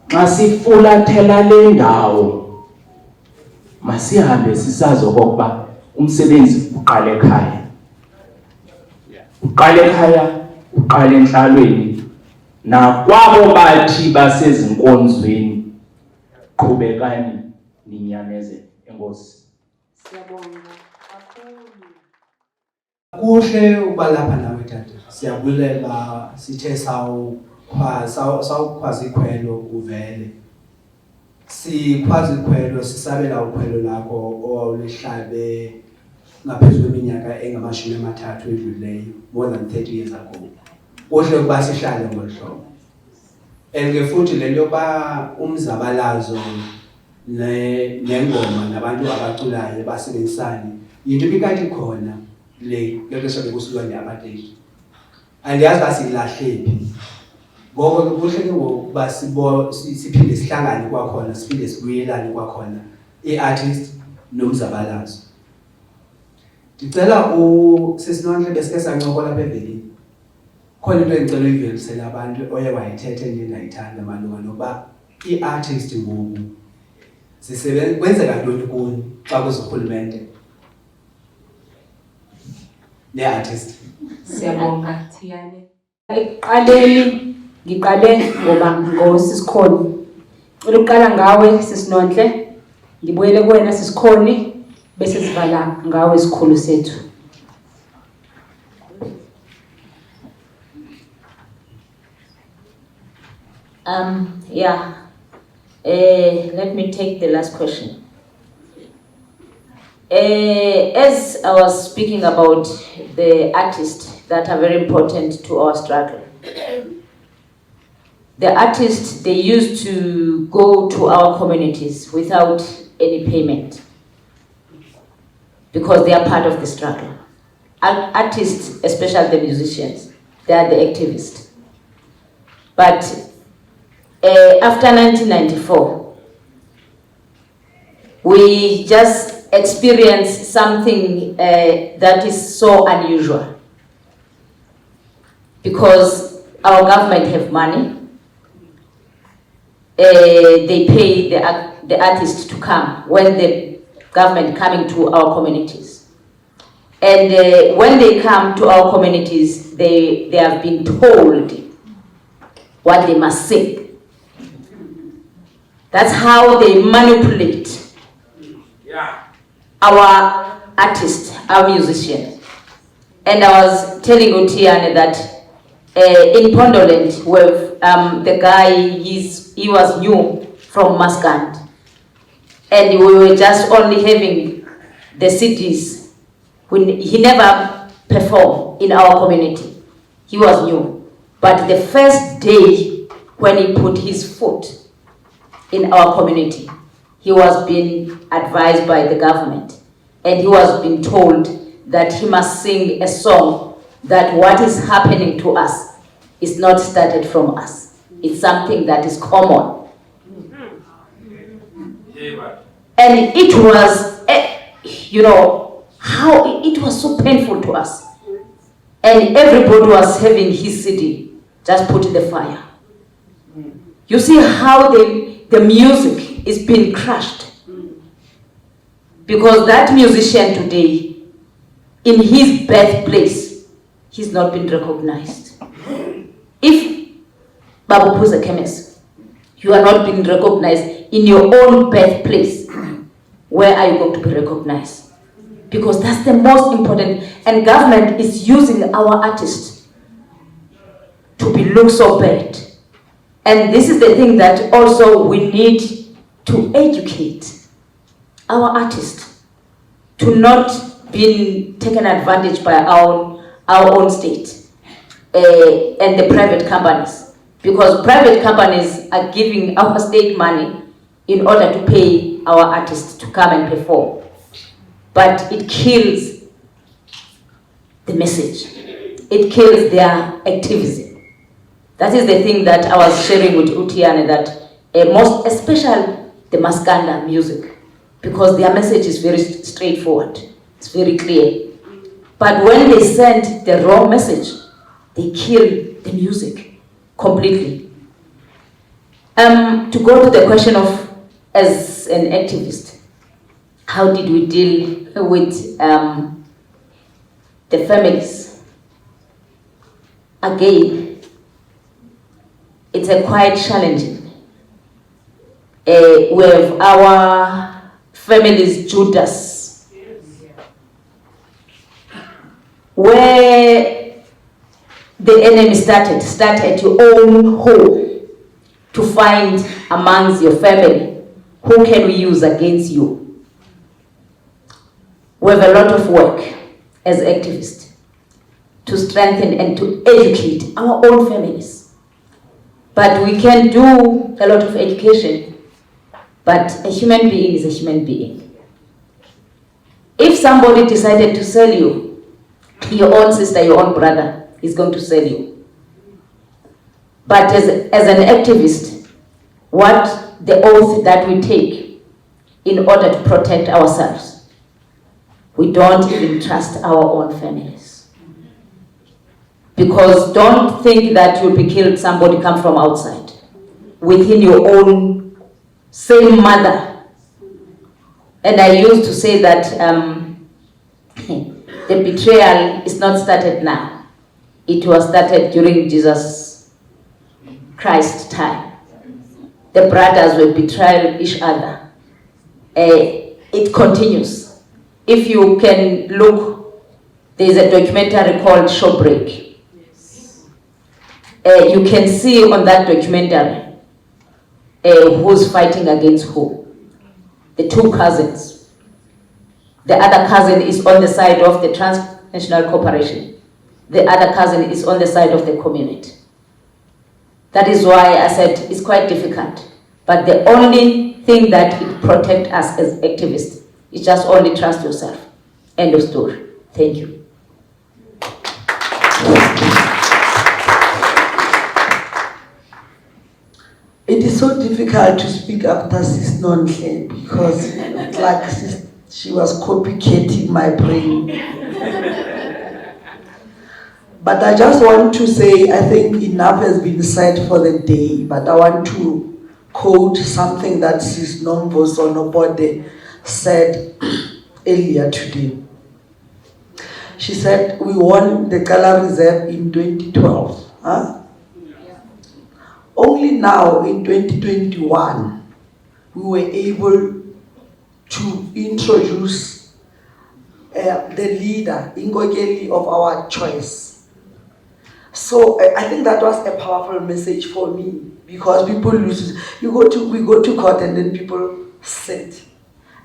xa sifulathela le ndawo masihambe sisazi okokuba umsebenzi uqala ekhaya. Uqala ekhaya, uqala entlalweni, nakwabo bathi basezinkonzweni. Qhubekani ninyameze. Enkosi. Siyabonga kakhulu. Kuhle ukuba lapha nawe tata. Siyabulela sithe sawukhwaza ikhwelo uvele. Sikhwaza ikhwelo, sisabela ukhwelo lakho owawulihlabe ngaphezulu kweminyaka engama-30 edlulileyo, more than 30 years ago. Kuhle ukuba sihlale ngolu hlobo. And ke futhi le nto yoba umzabalazo nengoma nabantu abaculayo basebenzisane yinto ibikade ikhona le xesha bekusulwa ne-apartheid. Andiyazi uba siyilahlephi. Ngoko ke kuhle ke ngokuba siphinde sihlangane kwakhona, siphinde sibuyelane kwakhona, i-artist nomzabalazo. Ndicela uSisinonhle besike sancokola apha evelini. Khona into engicela uyivelisela abantu oye wayithethe endingayithanda malunga nokuba i-artist ngoku kwenzeka ntoni kuni xa kuzurhulumente ne-artist. Siyabonga Thiyane. Ekuqaleni ngiqale ngoba ngosisikhoni. Uqala ngawe Sisinonhle, ngibuyele kuwena Sisikhoni bese sivala ngawe isikhulu sethu. Let me take the last question. As I was speaking about the artists that are very important to our struggle, the artists, they used to go to our communities without any payment because they are part of the struggle. Artists, especially the musicians, they are the activists. But after 1994, we just experienced something that is so unusual because our government have money. They pay the artists to come when the government coming to our communities. And when they come to our communities, they have been told what they must sing. That's how they manipulate our artists, our musicians. And I was telling Utiane that in Pondoland, with the guy, he was new from Maskandi, and we were just only having the CDs. He never performed in our community. He was new. But the first day when he put his foot in our community, he was being advised by the government, and he was being told that he must sing a song that what is happening to us is not started from us. It's something that is common. And it was, how it was so painful to us. And everybody was having his CD, just put in the fire. You see how the music is being crushed. Because that musician today, in his birthplace, he's not been recognized. If Babu Phuzekhemisi, you are not being recognized in your own birthplace, where are you going to be recognized? Because that's the most important, and government is using our artists to be looked so bad. And this is the thing that also we need to educate our artists to not be taken advantage by our own state and the private companies, because private companies are giving our state money in order to pay our artists to come and perform. But it kills the message. It kills their activism. That is the thing that I was sharing with Utiane, that most especially the Maskanda music, because their message is very straightforward. It's very clear. But when they send the wrong message, they kill the music completely. To go to the question of, as an activist, how did we deal with the families? Again, it's a quite challenging. We have our families, Judas, where the enemy start at your own home to find amongst your family who can we use against you. We have a lot of work as activists to strengthen and to educate our own families. But we can do a lot of education, but a human being is a human being. If somebody decided to sell you, your own sister, your own brother is going to sell you. But as an activist, what the oath that we take in order to protect ourselves, we don't even trust our own families. Because don't think that you'll be killed, somebody come from outside. Within your own same mother. And I used to say that the betrayal is not started now. It was started during Jesus Christ's time. The brothers will betray each other. It continues. If you can look, there's a documentary called Showbreak. You can see on that documentary who's fighting against who. The two cousins. The other cousin is on the side of the transnational corporation. The other cousin is on the side of the community. That is why I said it's quite difficult. But the only thing that it protects us as activists is just only trust yourself. End of story. Thank you. It is so difficult to speak after Sis Nonhle because it's like she was copycatting my brain. But I just want to say, I think enough has been said for the day, but I want to quote something that Sis Nomvosonobode said earlier today. She said, we won the Kala Reserve in 2012. Huh? Only now in 2021, we were able to introduce the leader, Ingogeli, of our choice. So I think that was a powerful message for me because people lose. We go to court and then people sit.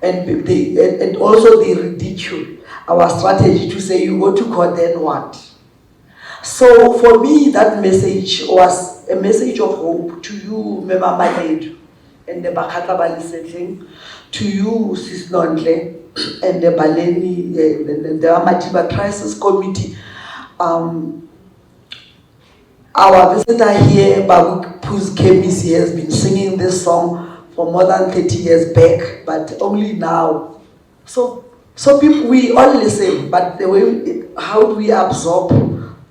And also they ridicule our strategy to say you go to court, then what? So for me, that message was a message of hope to you, Mema Maledu, and the Bakata Bali setting, to you, Sis Nonhle, and the Baleni, the Amatiba Crisis Committee. Our visitor here, Phuzekhemisi, has been singing this song for more than 30 years back, but only now. So people, we all listen, but the way, how do we absorb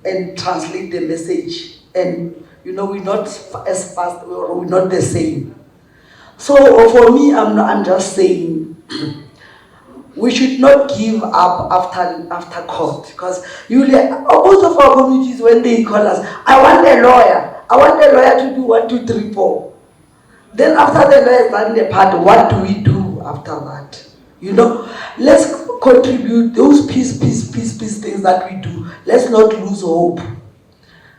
and translate the message? And we're not as fast, or we're not the same. So for me, I'm just saying, we should not give up after court, because usually most of our communities, when they call us, I want a lawyer to do 1, 2, 3, 4. Then after the lawyer is done the part, what do we do after that? Let's contribute those peace things that we do. Let's not lose hope.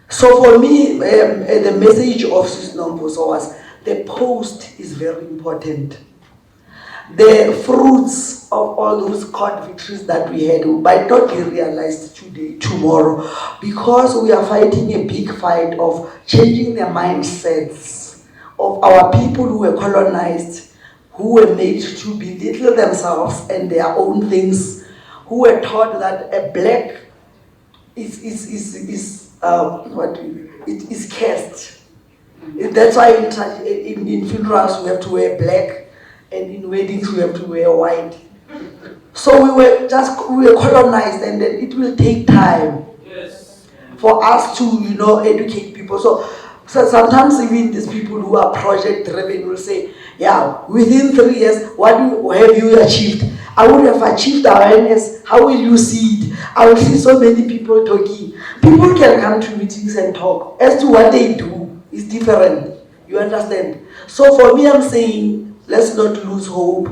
So for me, the message of Sis Nomvosonobode was, the post is very important. The fruits of all those court victories that we had might not be realized today, tomorrow, because we are fighting a big fight of changing the mindsets of our people who were colonized, who were made to belittle themselves and their own things, who were taught that a black is cursed. That's why in funerals we have to wear black, and in weddings we have to wear white. So we were colonized, and then it will take time for us to educate people. So sometimes even these people who are project driven will say, yeah, within 3 years, what have you achieved? I would have achieved awareness. How will you see it? I will see so many people talking. People can come to meetings and talk. As to what they do is different. You understand? So for me, I'm saying, let's not lose hope.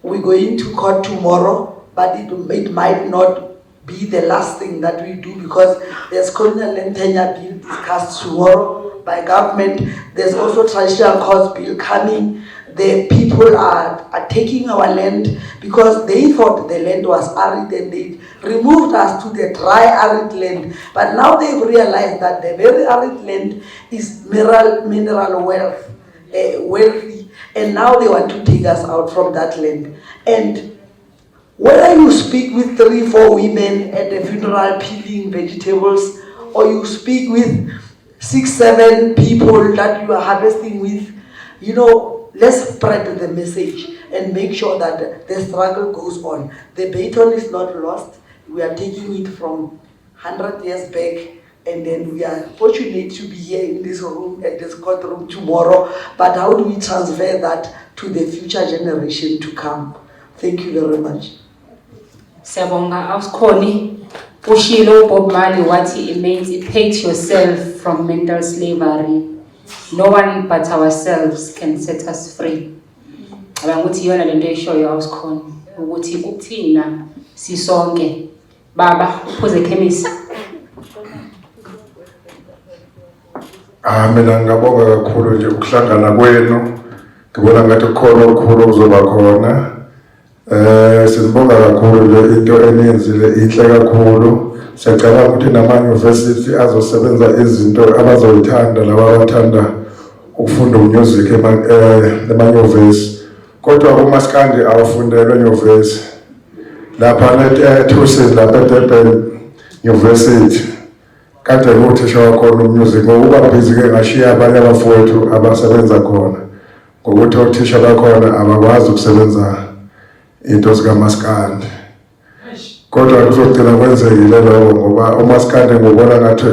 We're going to court tomorrow, but it might not be the last thing that we do, because there's colonial land tenure bill discussed tomorrow by government. There's also traditional courts bill coming. The people are taking our land because they thought the land was arid and they removed us to the dry arid land. But now they've realized that the very arid land is mineral wealth, wealthy, and now they want to take us out from that land. And whether you speak with 3, 4 women at the funeral peeling vegetables, or you speak with 6, 7 people that you are harvesting with, let's spread the message and make sure that the struggle goes on. The baton is not lost. We are taking it from 100 years back, and then we are fortunate to be here in this room, at this courtroom tomorrow. But how do we transfer that to the future generation to come? Thank you very much. Siyabonga awusikhoni ushilo Bob Marley wathi emancipate yourself from mental slavery. No one but ourselves can set us free. Abanguthi yona lento eshoyo awusikhoni ukuthi kuthina sisonke baba Phuzekhemisi. Mina ngabonga kakhulu nje ukuhlangana kwenu. Ngibona ngathi khona okukhulu kuzoba khona. Sinibonga kakhulu le into eniyenzile inhle kakhulu. Siyacabanga ukuthi nama-university azosebenza izinto abazoyithanda laba abathanda ukufunda umusic emanyuvesi. Kodwa uMaskandi awufundelwe enyuvesi. Lapha nethusi lapha eDurban University. Kade nguthisha wakhona umusic ngokuba busy-ke ngashiya abanye abafowethu abasebenza khona. Ngokuthi othisha bakhona abakwazi ukusebenza into zikaMaskandi. Kodwa kuzogcina kwenzekile lokho ngoba uMaskandi ngibona ngathi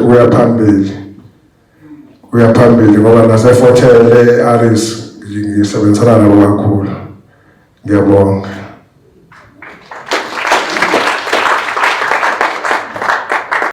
uya phambili ngoba naseFortele Aris ngisebenzisana nabo kakhulu. Ngiyabonga.